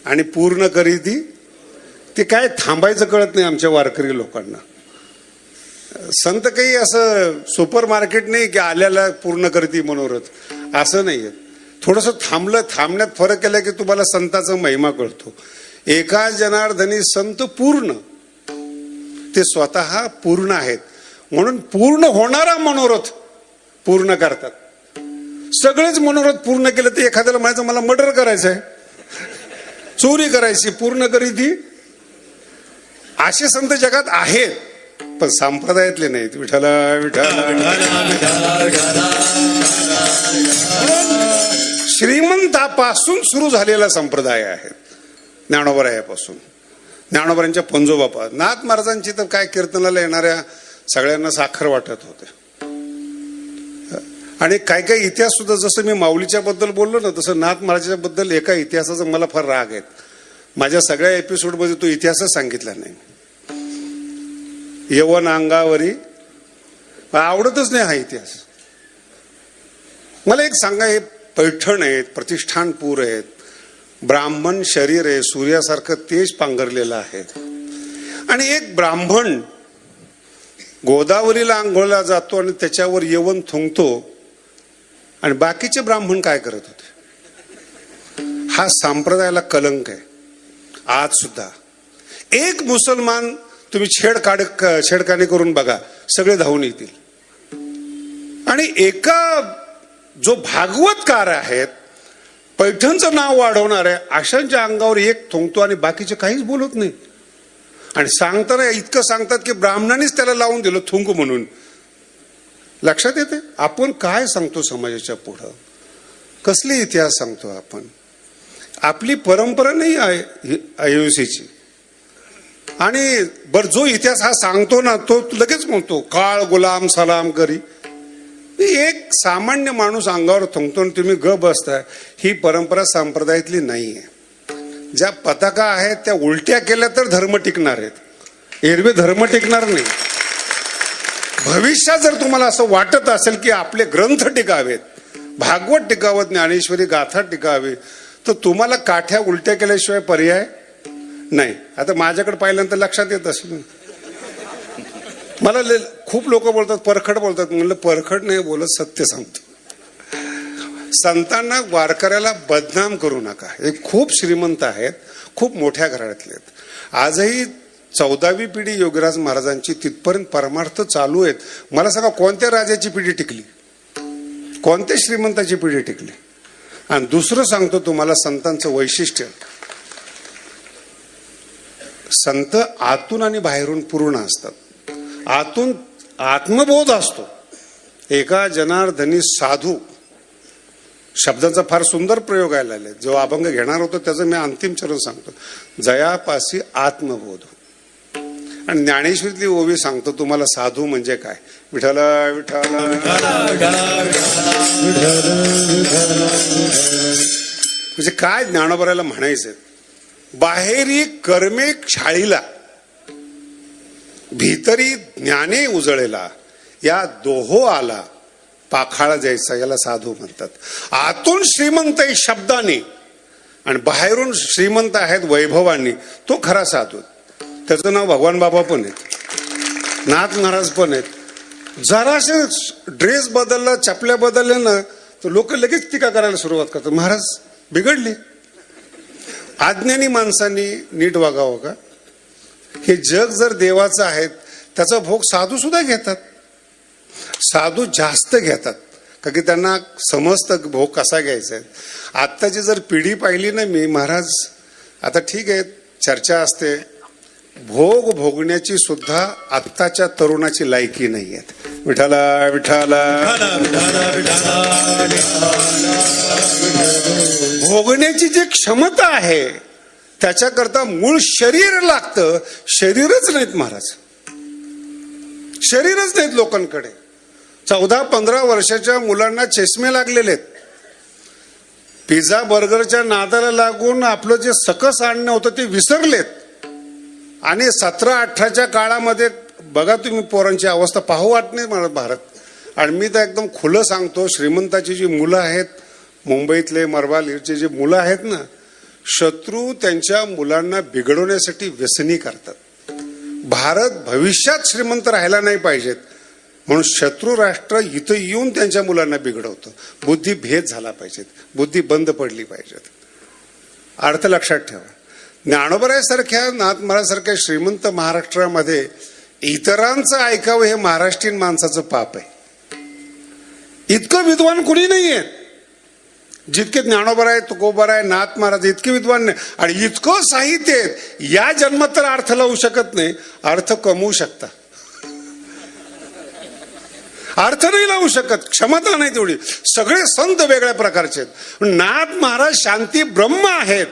आणि पूर्ण करीती. ते काय थांबायचं कळत नाही आमच्या वारकरी लोकांना. संत काही असं सुपर मार्केट नाही की आल्याला पूर्ण करती मनोरथ असं नाहीये. थोडस थांबण्यात फरक केला की तुम्हाला संताचा महिमा कळतो. एका जनार्दनी संत पूर्ण. ते स्वतः पूर्ण आहेत, म्हणून पूर्ण होणारा मनोरथ पूर्ण करतात. सगळेच मनोरथ पूर्ण केले तर एखाद्याला म्हणायचं मला मर्डर करायचंय, चोरी करायची, पूर्ण करी ती. असे संत जगात आहेत, पण संप्रदायातले नाहीत. विठ्ठला विठ्ठला. श्रीमंतापासून सुरू झालेला संप्रदाय आहे ज्ञानोबरायापासून, ज्ञानोबरांच्या पंजोबापा. नाथ महाराजांची तर काय कीर्तनाला येणाऱ्या सगळ्यांना साखर वाटत होते. आणि काय काय इतिहास सुद्धा, जसं मी माऊलीच्या बद्दल बोललो ना, तसं नाथ महाराजांच्या बद्दल एका इतिहासाचा मला फार राग आहे. माझ्या सगळ्या एपिसोडमध्ये तो इतिहासच सांगितला नाही. यवन अंगावरी आवडतच नाही हा इतिहास. मला एक सांगा, हे पैठण आहेत, प्रतिष्ठानपूर आहेत, ब्राह्मण शरीर आहे, सूर्यासारखं तेज पांघरलेलं आहे. आणि एक ब्राह्मण गोदावरीला आंघोळला जातो आणि त्याच्यावर यवन थुंकतो, आणि बाकीचे ब्राह्मण काय करत होते? हा संप्रदायाला कलंक आहे. आज सुद्धा एक मुसलमान तुम्ही छेडखानी करून बघा, सगळे धावून येतील. आणि एका जो भागवतकार आहेत, पैठणचं नाव वाढवणार आहे, अशांच्या अंगावर एक थुंकतो आणि बाकीचे काहीच बोलत नाही. आणि सांगताना इतकं सांगतात की ब्राह्मणानेच त्याला लावून दिलं थुंक म्हणून. लक्षात येते आपण काय सांगतो समाजाच्या पुढं, कसले इतिहास सांगतो आपण. आपली परंपरा नाही आहे अहिंसेची. आणि बर जो इतिहास हा सांगतो ना, तो लगेच म्हणतो काळ गुलाम सलाम करी. एक सामान्य माणूस अंगावर थुंकतो आणि तुम्ही ग बसताय. ही परंपरा संप्रदायातली नाहीये. ज्या पताका आहेत त्या उलट्या केल्या तर धर्म टिकणार आहेत, एरवी धर्म टिकणार नाही. भविष्यात जर तुम्हाला असं वाटत असेल की आपले ग्रंथ टिकावेत, भागवत टिकावत, ज्ञानेश्वरी गाथा टिकावी, तर तुम्हाला काठ्या उलट्या केल्याशिवाय पर्याय नाही. आता माझ्याकडे पाहिल्यानंतर लक्षात येत असेल, मला खूप लोक बोलतात परखड बोलतात. म्हणलं परखड नाही बोलत, सत्य सांगतो. संतांना वारकऱ्याला बदनाम करू नका. हे खूप श्रीमंत आहेत, खूप मोठ्या घराण्यातले आहेत. आजही 14वी पिढी योगीराज महाराजांची तिथपर्यंत परमार्थ चालू आहेत. मला सांगा कोणत्या राजाची पिढी टिकली, कोणत्या श्रीमंताची पिढी टिकली? आणि दुसरं सांगतो तुम्हाला संतांचं वैशिष्ट्य, संत आतून आणि बाहेरून पूर्ण असतात. आतून आत्मबोध असतो. एका जनार्दनी साधू शब्दाचा फार सुंदर प्रयोग आहे आले. जो अभंग घेणार होतो त्याचं मी अंतिम चरण सांगतो. जयापासी आत्मबोध. आणि ज्ञानेश्वरीतली ओवी सांगतो तुम्हाला साधू म्हणजे काय. विठ्ठला विठ्ठला म्हणजे काय ज्ञानोबराला म्हणायचंय. बाहेरी कर्मे क्षाळीला, भीतरी ज्ञाने उजळेला, या दोहो आला पाखाळा जायचा, याला साधू म्हणतात. आतून श्रीमंत आहे शब्दाने आणि बाहेरून श्रीमंत आहेत वैभवांनी, तो खरा साधू. त्याचं नाव भगवान बाबा पण आहेत, नाथ महाराज पण आहेत. जरासे ड्रेस बदलला, चपल्या बदलल्या ना, तर लोक लगेच टीका करायला सुरुवात करतात. महाराज बिघडले. अज्ञानी माणसांनी नीट वागावं का? हे जग जर देवाचं आहे, त्याचा भोग साधू सुद्धा घेतात. साधू जास्त घेतात का की त्यांना समजतं भोग कसा घ्यायचा आहे. आत्ताची जर पिढी पाहिली ना मी, महाराज आता ठीक आहे चर्चा असते, भोग भोगण्याची सुद्धा आत्ताच्या तरुणाची लायकी नाही आहे. विठ्ठला विठ्ठला भोगण्याची जी क्षमता आहे त्याच्याकरता मूळ शरीर लागतं. शरीरच नाहीत महाराज, शरीरच नाहीत लोकांकडे. 14-15 वर्षाच्या मुलांना चष्मे लागलेले आहेत. पिझ्झा बर्गरच्या नादाला लागून आपलं जे सकस अन्न होतं ते विसरलेत. आणि 17-18च्या काळामध्ये बघा तुम्ही पोरांची अवस्था पाहू वाट नाही मला भारत. आणि मी तर एकदम खुलं सांगतो, श्रीमंताची जी मुलं आहेत, मुंबईतले मरवालीरचे जे मुलं आहेत ना, शत्रू त्यांच्या मुलांना बिघडवण्यासाठी व्यसनी करतात. भारत भविष्यात श्रीमंत राहायला नाही पाहिजेत म्हणून शत्रू राष्ट्र इथं येऊन त्यांच्या मुलांना बिघडवतं. बुद्धी भेद झाला पाहिजेत, बुद्धी बंद पडली पाहिजेत. अर्थ लक्षात ठेवा. ज्ञानोबरायासारख्या, नाथ महाराजसारख्या श्रीमंत महाराष्ट्रामध्ये इतरांचं ऐकावं हे महाराष्ट्रीयन माणसाचं पाप आहे. इतकं विद्वान कुणी नाहीये. जितके ज्ञानोबा आहे, तुकोबा आहे, नाथ महाराज इतके विद्वान नाही. आणि इतकं साहित्य आहे, या जन्मात तर अर्थ लावू शकत नाही, अर्थ कमवू शकता. अर्थ नाही लावू शकत, क्षमता नाही तेवढी. सगळे संत वेगळ्या प्रकारचे आहेत. नाथ महाराज शांती ब्रह्म आहेत.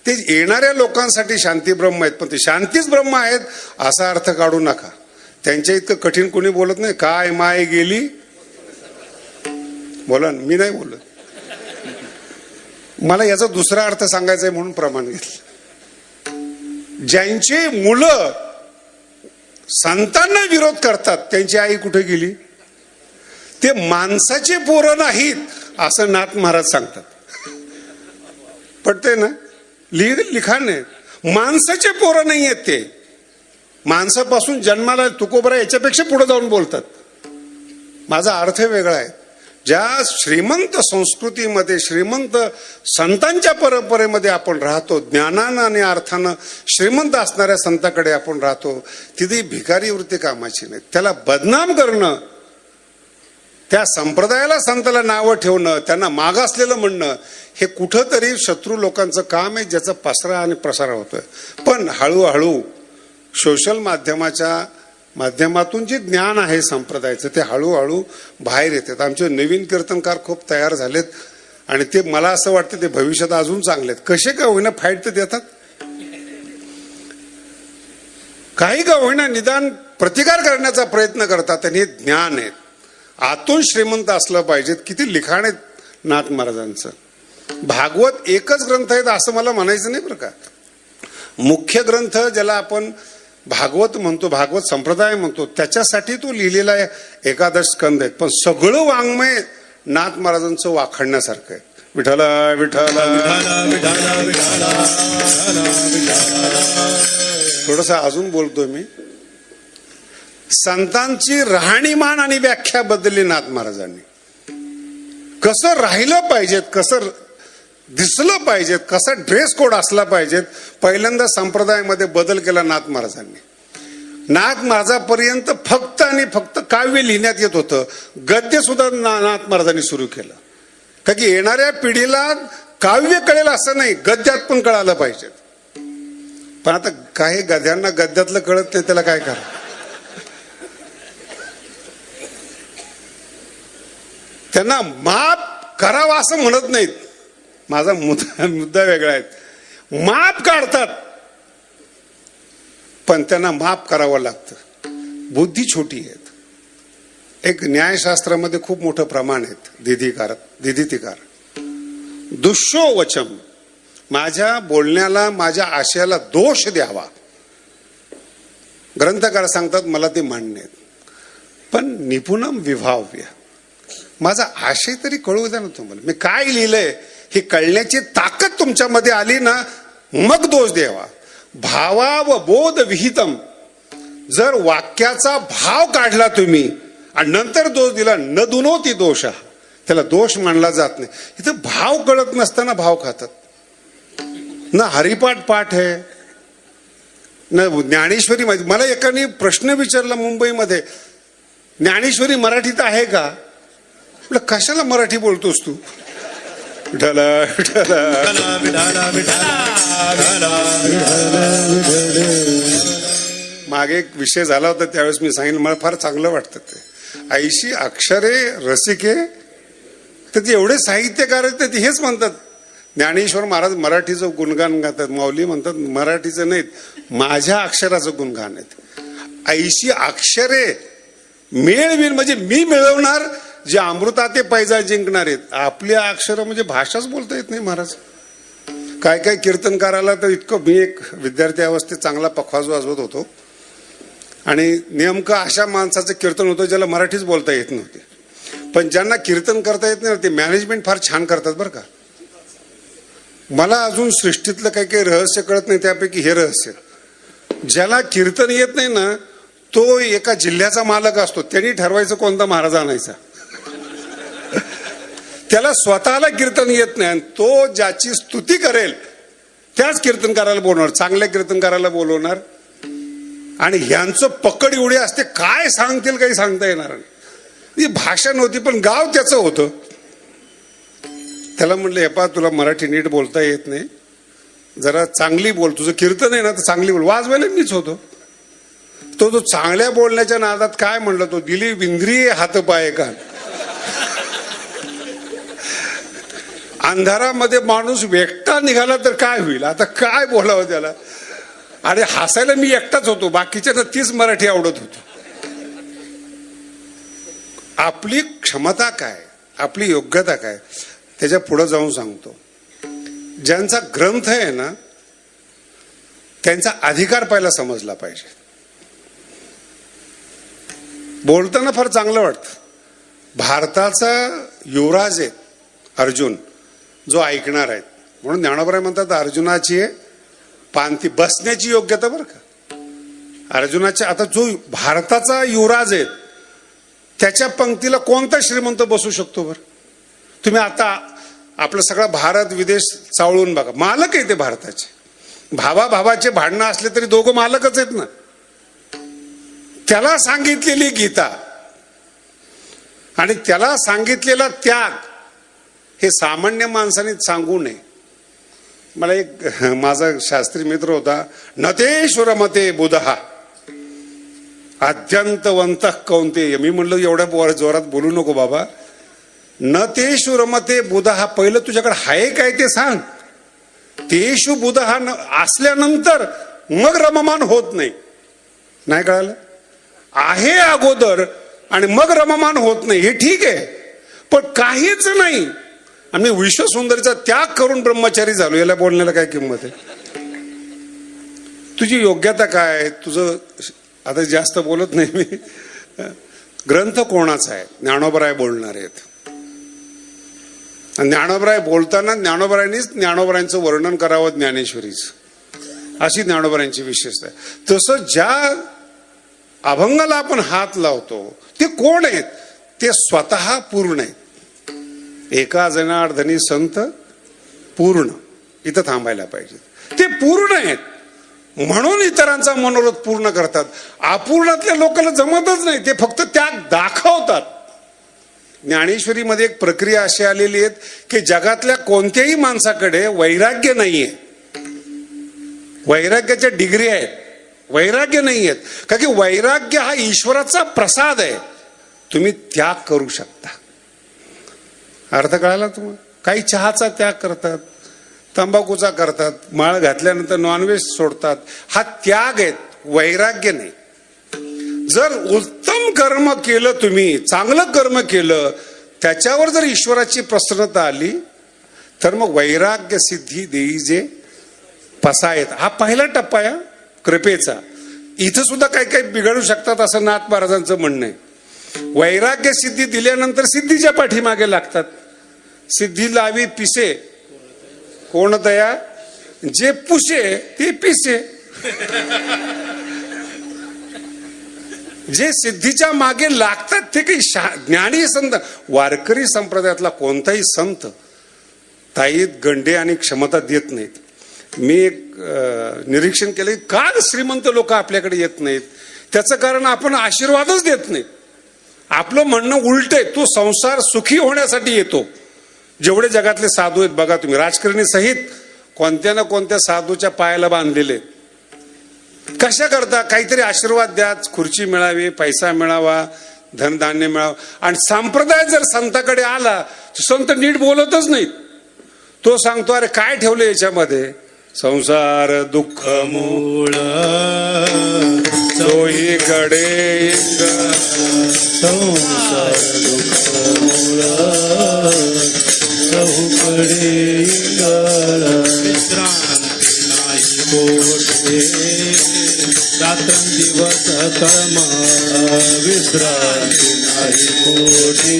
ते येणाऱ्या लोकांसाठी शांती ब्रह्म आहेत, पण ते शांतीच ब्रह्म आहेत असा अर्थ काढू नका. त्यांच्या इतकं कठीण कोणी बोलत नाही. काय माय गेली बोला, मी नाही बोलत. मला याचा दुसरा अर्थ सांगायचा आहे म्हणून प्रमाण घेतलं. ज्यांचे मुलं संतांना विरोध करतात त्यांची आई कुठे गेली? ते माणसाचे पोरं नाहीत असं नाथ महाराज सांगतात. पटतंय ना? लिखाण आहे. माणसाचे पोरं नाही आहेत ते. माणसापासून जन्माला तुकोबरा याच्यापेक्षा पुढे जाऊन बोलतात. माझा अर्थ वेगळा आहे. ज्या श्रीमंत संस्कृतीमध्ये, श्रीमंत संतांच्या परंपरेमध्ये आपण राहतो, ज्ञानानं आणि अर्थानं श्रीमंत असणाऱ्या संतांकडे आपण राहतो, तिथे भिकारी वृत्ती कामाची नाही. त्याला बदनाम करणं, त्या संप्रदायाला संताला नावं ठेवणं, त्यांना मागासलेलं म्हणणं, हे कुठंतरी शत्रू लोकांचं काम आहे, ज्याचा पसरा आणि प्रसार होतोय. पण हळूहळू सोशल माध्यमाच्या माध्यमातून जे ज्ञान आहे संप्रदायाचं ते हळूहळू बाहेर येतात. आमचे नवीन कीर्तनकार खूप तयार झालेत आणि ते मला असं वाटतं ते भविष्यात अजून चांगले आहेत. कसे का होईना फाईट तर देतात, काही का होईना निदान प्रतिकार करण्याचा प्रयत्न करतात. आणि हे ज्ञान आहे, आतून श्रीमंत असलं पाहिजे. किती लिखाण आहेत नाथ महाराजांचं. भागवत एकच ग्रंथ आहेत असं मला म्हणायचं नाही बरं का. मुख्य ग्रंथ ज्याला आपण भागवत म्हणतो, भागवत संप्रदाय म्हणतो, त्याच्यासाठी तो लिहिलेला आहे. 11 स्कंद आहेत, पण सगळं वाङ्मय नाथ महाराजांचं वाखाणण्यासारखं आहे. विठ्ठल विठ्ठल थोडस अजून बोलतोय मी. संतांची राहणीमान आणि व्याख्या बदलली नाथ महाराजांनी. कसं राहिलं पाहिजेत, कसं दिसलं पाहिजेत, कसा ड्रेस कोड असला पाहिजेत, पहिल्यांदा संप्रदायामध्ये बदल केला नाथ महाराजांनी. नाथ महाराजापर्यंत फक्त आणि फक्त काव्य लिहिण्यात येत होतं. गद्य सुद्धा नाथ महाराजांनी सुरू केलं. का की येणाऱ्या पिढीला काव्य कळेल असं नाही, गद्यात पण कळालं पाहिजे. पण आता काही गद्यांना गद्यातलं कळत नाही, त्याला काय करा. त्यांना माफ करावं असं म्हणत नाहीत. माझा मुद्दा वेगळा आहे. माप काढतात पण त्यांना माफ करावं लागतं. बुद्धी छोटी आहेत. एक न्यायशास्त्रामध्ये खूप मोठं प्रमाण आहेत दिधितिकार. दुष्यो वचम, माझ्या बोलण्याला, माझ्या आशयाला दोष द्यावा. ग्रंथकार सांगतात मला ते मान्य आहेत, पण निपुणम विभाव्य, माझा आशय तरी कळू द्या ना तुम्हाला. मी काय लिहिलंय ही कळण्याची ताकद तुमच्यामध्ये आली ना, मग दोष द्यावा. भावा व बोध विहितम, जर वाक्याचा भाव काढला तुम्ही आणि नंतर दोष दिला, न दुनोती दोष, त्याला दोष मानला जात नाही. इथं भाव कळत नसताना भाव खातात. ना हरिपाठ पाठ आहे ना ज्ञानेश्वरी. मला एकाने प्रश्न विचारला मुंबईमध्ये, ज्ञानेश्वरी मराठीत आहे का? म्हटलं कशाला मराठी बोलतोस तू? विठ्ठल मागे एक विषय झाला होता, त्यावेळेस मी सांगितलं मला फार चांगलं वाटतं ते. 80 अक्षरे रसिके, तर ते एवढे साहित्यकार आहेत ते हेच म्हणतात. ज्ञानेश्वर महाराज मराठीचं गुणगान गातात, माऊली म्हणतात मराठीचं नाहीत, माझ्या अक्षराचं गुणगान आहेत. 80 अक्षरे मेळवीन म्हणजे मी मिळवणार, जे अमृताते पैजा जिंकणार आहेत. आपल्या अक्षर म्हणजे भाषाच बोलता येत नाही महाराज. काय काय कीर्तनकाराला तर इतकं, मी एक विद्यार्थी अवस्थेत चांगला पखवाज वाजवत होतो आणि नेमकं अशा माणसाचं कीर्तन होतं ज्याला मराठीच बोलता येत नव्हते. पण ज्यांना कीर्तन करता येत नाही ते मॅनेजमेंट फार छान करतात बरं का. मला अजून सृष्टीतलं काही काही रहस्य कळत नाही, त्यापैकी हे रहस्य. ज्याला कीर्तन येत नाही ना तो एका जिल्ह्याचा मालक असतो, त्यांनी ठरवायचं कोणता महाराज आणायचा. त्याला स्वतःला कीर्तन येत नाही आणि तो ज्याची स्तुती करेल त्याच कीर्तनकाराला बोलवणार, चांगल्या कीर्तनकाराला बोलवणार. आणि ह्यांचं पकड एवढी असते, काय सांगतील काही सांगता येणार नाही. ही भाषा नव्हती, पण गाव त्याचं होतं. त्याला म्हणलं, हे पा, तुला मराठी नीट बोलता येत नाही, जरा चांगली बोल, तुझं कीर्तन आहे ना तर चांगली बोल. वाजवायला मीच होतो. तो चांगल्या बोलण्याच्या नादात काय म्हणलं, तो दिली विंद्रिये हातपाय का. अंधारामध्ये माणूस एकटा निघाला तर काय होईल, आता काय बोलावं त्याला. आणि हसायला मी एकटाच होतो, बाकीच्या तीच मराठी आवडत होतो. आपली क्षमता काय, आपली योग्यता काय, त्याच्या पुढे जाऊन सांगतो. ज्यांचा ग्रंथ आहे ना त्यांचा अधिकार पहिला समजला पाहिजे. बोलताना फार चांगलं वाटतं. भारताचा युवराज आहे अर्जुन, जो ऐकणार आहे. म्हणून ज्ञानोबराय म्हणतात अर्जुनाची पांथी बसण्याची योग्यता बरं का. अर्जुनाच्या, आता जो भारताचा युवराज आहे त्याच्या पंक्तीला कोणता श्रीमंत बसू शकतो बरं. तुम्ही आता आपला सगळा भारत विदेश चावळून बघा, मालक आहे ते भारताचे. भावाचे भांडणं असले तरी दोघं मालकच आहेत ना. त्याला सांगितलेली गीता आणि त्याला सांगितलेला त्याग हे सामान्य माणसाने सांगू नये. मला एक माझा शास्त्री मित्र होता, नतेश्वरमते बुधहा अत्यंतवंत कौंतेय. मी म्हणलं एवढ्या जोरात बोलू नको बाबा. नतेश्वरमते बुधहा, पहिलं तुझ्याकडे आहे काय ते सांग. तेषु बुधहा असल्यानंतर मग रममान होत नाही. नाही कळालं, आहे अगोदर आणि मग रममान होत नाही हे ठीक आहे, पण काहीच नाही. आम्ही विश्वसुंदरीचा त्याग करून ब्रह्मचारी झालो, याला बोलण्याला काय किंमत आहे. तुझी योग्यता काय, तुझं. आता जास्त बोलत नाही मी. ग्रंथ कोणाचा आहे, ज्ञानोबराय बोलणार आहेत. ज्ञानोबराय बोलताना ज्ञानोबरायांनीच ज्ञानोबरायांचं वर्णन करावं ज्ञानेश्वरीचं, अशी ज्ञानोबरायांची विशेषता आहे. तसं ज्या अभंगाला आपण हात लावतो ते कोण आहेत, ते स्वतः पूर्ण आहेत. एका जनार्दनी संत पूर्ण, इथं थांबायला पाहिजे. ते पूर्ण आहेत म्हणून इतरांचा मनोरथ पूर्ण करतात. अपूर्णातल्या लोकांना जमतच नाही, ते फक्त त्याग दाखवतात. ज्ञानेश्वरीमध्ये एक प्रक्रिया अशी आलेली आहे की जगातल्या कोणत्याही माणसाकडे वैराग्य नाहीये. वैराग्याच्या डिग्री आहेत, वैराग्य नाही आहेत. का की वैराग्य हा ईश्वराचा प्रसाद आहे. तुम्ही त्याग करू शकता. अर्थ कळाला तुम्हाला. काही चहाचा त्याग करतात, तंबाखूचा करतात, माळ घातल्यानंतर नॉनव्हेज सोडतात. हा त्याग आहे, वैराग्य नाही. जर उत्तम कर्म केलं, तुम्ही चांगलं कर्म केलं, त्याच्यावर जर ईश्वराची प्रसन्नता आली तर मग वैराग्य सिद्धी देई जे पसायत. हा पहिला टप्पा आहे कृपेचा. इथं सुद्धा काही काही बिघडू शकतात असं नाथ महाराजांचं म्हणणं आहे. वैराग्य सिद्धी दिल्यानंतर सिद्धीच्या पाठीमागे लागतात. सिद्धी लावी पिसे कोण दया, जे पुसे ते पिसे. जे सिद्धीच्या मागे लागतात ते काही ज्ञानी संत, वारकरी संप्रदायातला कोणताही संत ताईत गंडे आणि क्षमता देत नाहीत. मी एक निरीक्षण केलं, का श्रीमंत लोक आपल्याकडे येत नाहीत. त्याचं कारण आपण आशीर्वादच देत नाहीत. आपलं म्हणणं उलट आहे, तो संसार सुखी होण्यासाठी येतो. जेवढे जगातले साधू आहेत बघा तुम्ही, राजकारणी सहित कोणत्या ना कोणत्या साधूच्या पायाला बांधलेले. कशा करता, काहीतरी आशीर्वाद द्या, खुर्ची मिळावी, पैसा मिळावा, धनधान्य मिळावं. आणि संप्रदाय जर संताकडे आला, संत नीट बोलतच नाहीत. तो सांगतो, अरे काय ठेवलं याच्यामध्ये, संसार दुःख मूळ चोहीकडे, संसार दुःख मूळ चहूकडे, विश्रांती नाही कोठे, रात्रंदिवस तळमळ, विश्रांती नाही कोठे,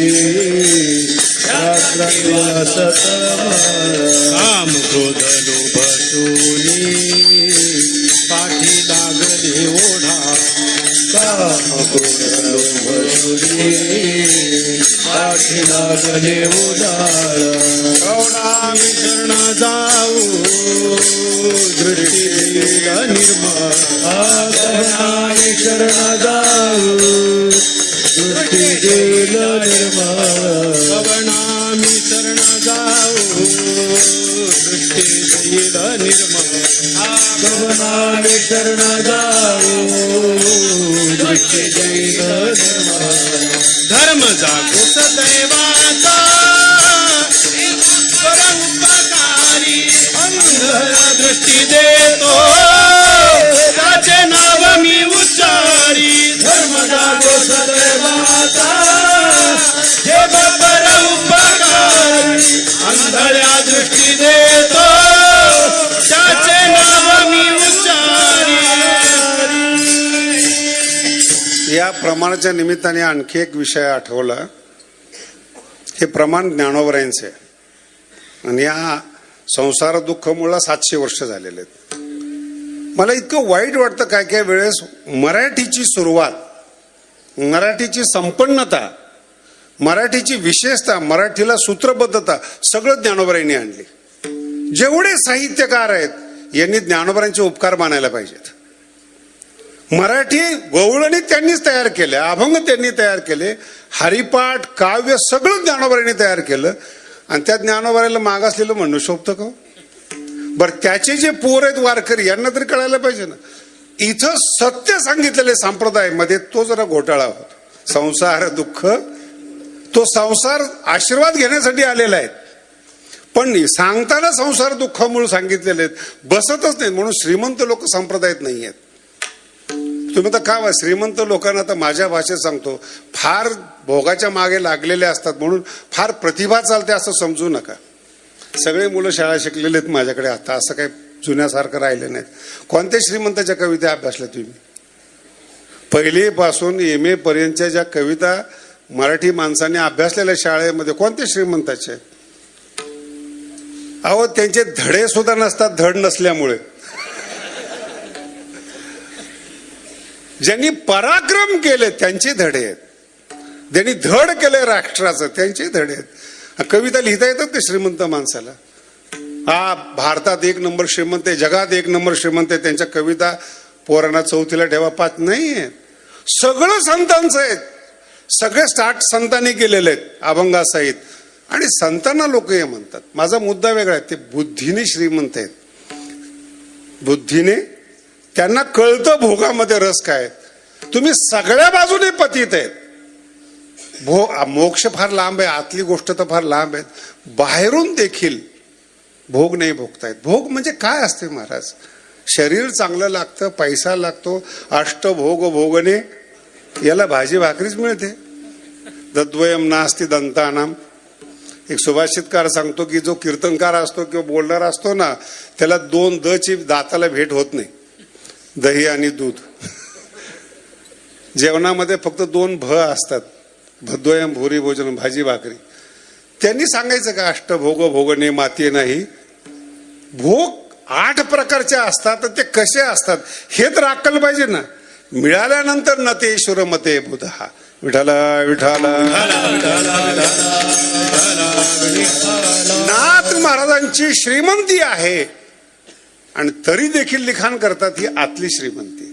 रात्रंदिवस तळमळ, काम क्रोध लोभ सोनी, पाठी लागले ओढा, काम क्रोध लोभ सोनी, पाठी लागले ओढाळ, ओढा विसरणा जाऊ, दृष्टी निर्मळ, शरण जाऊ दृष्टी देईल निर्मळ पवनामी शरण जाऊ दृष्टी देईल निर्मळ पवनामी शरण जाऊ दृष्टी देईल निर्मळ धर्म जागो सदैवाचा परोपकारी अंधळा दृष्टी देतो त्याचे नाव मी उच्चारी धर्म जागो सदैवाचा हे परोपकारी अंधळ्या दृष्टी देतो त्याचे नाव मी उच्चारी. या प्रमाणाच्या निमित्ताने आणखी एक विषय आठवला. हे प्रमाण ज्ञानोबरायांचे आहे आणि या संसार दुःखामुळे 700 वर्ष झालेले आहेत. मला इतकं वाईट वाटतं काय काय वेळेस मराठीची सुरुवात, मराठीची संपन्नता, मराठीची विशेषता, मराठीला सूत्रबद्धता सगळं ज्ञानोबरायांनी आणली. जेवढे साहित्यकार आहेत यांनी ज्ञानोबरायांचे उपकार मानायला पाहिजेत. मराठी गवळणी त्यांनीच तयार केले, अभंग त्यांनी तयार केले, हरिपाठ काव्य सगळं ज्ञानोबरायांनी तयार केलं आणि त्या ज्ञानोबरायला मागासलेलं म्हणणं शोभतं का? बरं, त्याचे जे पोर आहेत वारकरी यांना तरी कळायला पाहिजे ना. इथं सत्य सांगितलेले संप्रदायामध्ये तो जरा घोटाळा होतो. संसार दुःख, तो संसार आशीर्वाद घेण्यासाठी आलेला आहे पण सांगताना संसार दुःखामुळे सांगितलेले आहेत, बसतच नाहीत. म्हणून श्रीमंत लोक संप्रदायात नाही आहेत. तुम्ही तर का श्रीमंत लोकांना तर माझ्या भाषेत सांगतो, फार भोगाच्या मागे लागलेले असतात म्हणून फार प्रतिभा चालते असं समजू नका. सगळे मुलं शाळा शिकलेले आहेत माझ्याकडे आता, असं काही जुन्यासारखं राहिले नाहीत. कोणत्या श्रीमंताच्या कविता अभ्यासल्या तुम्ही? पहिलीपासून MA पर्यंतच्या ज्या कविता मराठी माणसाने अभ्यासलेल्या शाळेमध्ये कोणत्या श्रीमंताचे? अहो, त्यांचे धडे सुद्धा नसतात धड नसल्यामुळे. ज्यांनी पराक्रम केले त्यांचे धडे आहेत, ज्यांनी धड केले राष्ट्राचं त्यांचे धडे आहेत. कविता लिहिता येतात ते श्रीमंत माणसाला. हा भारतात 1 नंबर श्रीमंत आहे, जगात 1 नंबर श्रीमंत आहे, त्यांच्या कविता पोरांना 4थीला ठेवा 5 नाही आहेत. सगळं संतांचं आहेत, सगळे स्टार्ट संतांनी केलेले आहेत अभंगासहित. आणि संतांना लोक हे म्हणतात. माझा मुद्दा वेगळा आहे, ते बुद्धीने श्रीमंत आहेत. बुद्धीने त्यांना कळतं भोगामध्ये रस काय. तुम्ही सगळ्या बाजूने पतित आहेत. मोक्ष फार लांब आहे, आतली गोष्ट तर फार लांब आहे. बाहेरून देखील भोग नाही भोगतायत. भोग म्हणजे काय असते महाराज? शरीर चांगलं लागतं, पैसा लागतो, अष्टभोग भोगणे, याला भाजी भाकरीच मिळते. तद्वयम नास्ति दंतानाम. एक सुभाषितकार सांगतो की जो कीर्तनकार असतो किंवा बोलणारा असतो ना, त्याला 2 ची दाताला भेट होत नाही, दही आणि दूध. जेवणामध्ये फक्त 2 भ असतात, भद्वयम भूरी भोजन, भाजी भाकरी. त्यांनी सांगायचं का अष्टभोग भोगणे माती नाही? भोग 8 प्रकारचे असतात, तर ते कसे असतात हे तर अक्कल पाहिजे ना. मिळाल्यानंतर न ते ईश्वर मते बुधा. विठाला विठाला. नाथ महाराजांची श्रीमंती आहे आणि तरी देखील लिखाण करतात, ही आतली श्रीमंती.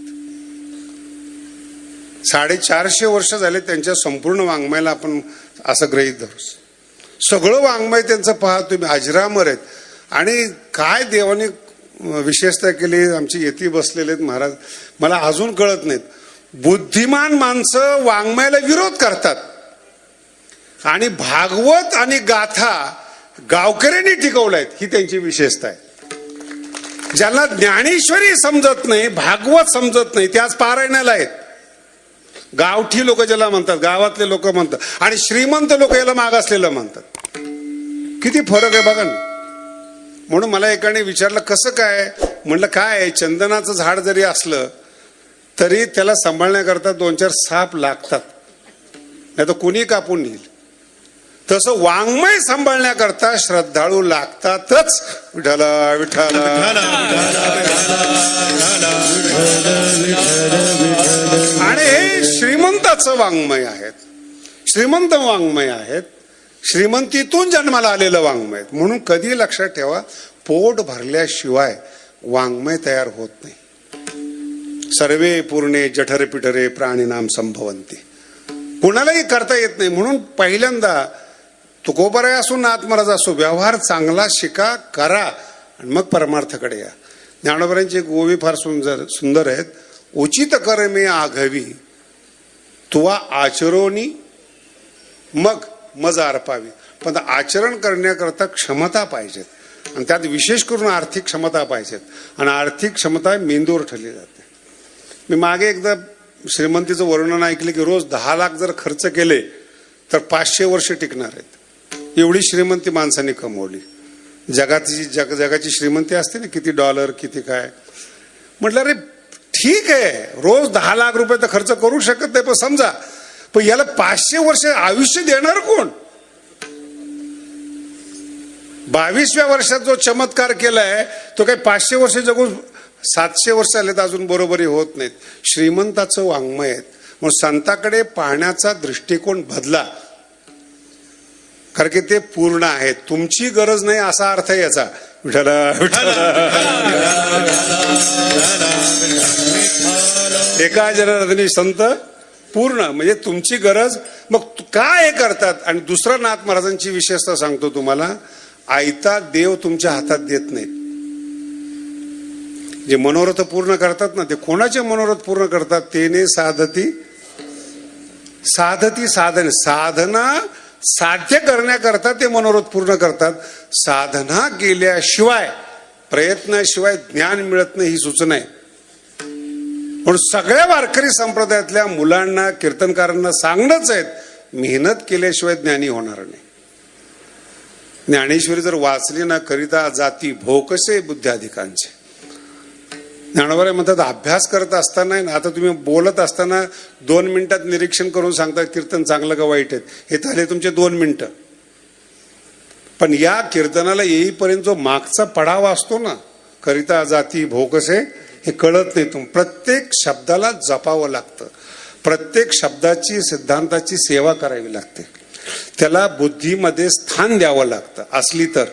450 वर्ष झाले त्यांच्या संपूर्ण वाङ्मयाला आपण असं गृहीत धरू. सगळं वाङ्मय त्यांचं पहा तुम्ही, अजरामर आहेत. आणि काय देवाने विशेषता केली. आमची येती बसलेले आहेत महाराज, मला अजून कळत नाहीत. बुद्धिमान माणसं वाङ्मयाला विरोध करतात आणि भागवत आणि गाथा गावकऱ्यांनी टिकवल्यात, ही त्यांची विशेषता आहे. ज्यांना ज्ञानेश्वरी समजत नाही, भागवत समजत नाही, ते आज पारायणाला आहेत. गावठी लोक ज्याला म्हणतात, गावातले लोक म्हणतात, आणि श्रीमंत लोक याला मागासलेलं म्हणतात. किती फरक आहे बघा ना. म्हणून मला एकाने विचारलं कसं काय, म्हणलं काय आहे, चंदनाचं झाड जरी असलं तरी त्याला सांभाळण्याकरता 2-4 साप लागतात, नाही तर कोणी कापून नेईल. तसं वाङ्मय सांभाळण्याकरता श्रद्धाळू लागतातच. विठाला विठाला. आणि हे श्रीमंताचं वाङ्मय आहेत, श्रीमंत वाङ्मय आहेत, श्रीमंतीतून जन्माला आलेलं वाङ्मय. म्हणून कधी लक्षात ठेवा, पोट भरल्याशिवाय वाङ्मय तयार होत नाही. सर्वे पूर्णे जठर पिठरे प्राणीनाम संभवंती. कुणालाही करता येत नाही, म्हणून पहिल्यांदा तुकोबराय असो नाथ महाराज असो, व्यवहार चांगला शिका, करा आणि मग परमार्थकडे या. ज्ञानोबरांची एक ओवी फार सुंदर आहेत. उचित कर्मे आघवी तुवा आचरोनी मग मज अर्पावी. पण आचरण करण्याकरता क्षमता पाहिजेत, आणि त्यात विशेष करून आर्थिक क्षमता पाहिजेत, आणि आर्थिक क्षमता मेंदूवर ठरली जाते. मी मागे एकदा श्रीमंतीचं वर्णन ऐकले की रोज 10 लाख जर खर्च केले तर 500 वर्ष टिकणार आहेत. एवढी श्रीमंती माणसाने कमवली. जगाची श्रीमंती असते ना, किती डॉलर किती काय. म्हटलं अरे ठीक आहे, रोज 10 लाख रुपये तर खर्च करू शकत नाही, पण समजा पण याला 500 वर्ष आयुष्य देणार कोण? 22व्या वर्षात जो चमत्कार केलाय तो काही 500 वर्ष जगून 700 वर्ष आले तर अजून बरोबरी होत नाहीत. श्रीमंताचं वाङ्मय आहेत, म्हणून संताकडे पाहण्याचा दृष्टिकोन बदला, कारण की ते पूर्ण आहेत. तुमची गरज नाही असा अर्थ आहे याचा. विठ्ठला एका जनार्दनी संत पूर्ण, म्हणजे तुमची गरज. मग काय करतात? आणि दुसरा नाथ महाराजांची विशेषता सांगतो तुम्हाला. आयता देव तुमच्या हातात देत नाहीत. जे मनोरथ पूर्ण करतात ना, ते कोणाचे मनोरथ पूर्ण करतात? तेने साधती साधन. साधना साध्य करण्याकरता ते मनोरथ पूर्ण करतात. साधना केल्याशिवाय, प्रयत्नाशिवाय ज्ञान मिळत नाही, ही सूचना आहे. म्हणून सगळ्या वारकरी संप्रदायातल्या मुलांना, कीर्तनकारांना सांगणंच आहेत, मेहनत केल्याशिवाय ज्ञानी होणार नाही. ज्ञानेश्वरी जर वाचली ना, करिता जाती भोकसे बुद्ध्याधिकांचे. ज्ञानोबा म्हणतात अभ्यास करत असताना ना, आता तुम्ही बोलत असताना 2 मिनिटात निरीक्षण करून सांगता कीर्तन चांगलं का वाईट आहे, हे झाले तुमचे 2 मिनिटं. पण या कीर्तनाला येईपर्यंत जो मागचा पडावा असतो ना, करिता जाती भोकसे, हे कळत नाही. प्रत्येक शब्दाला जपावं लागतं, प्रत्येक शब्दाची सिद्धांताची सेवा करावी लागते, त्याला बुद्धीमध्ये स्थान द्यावं लागतं असली तर.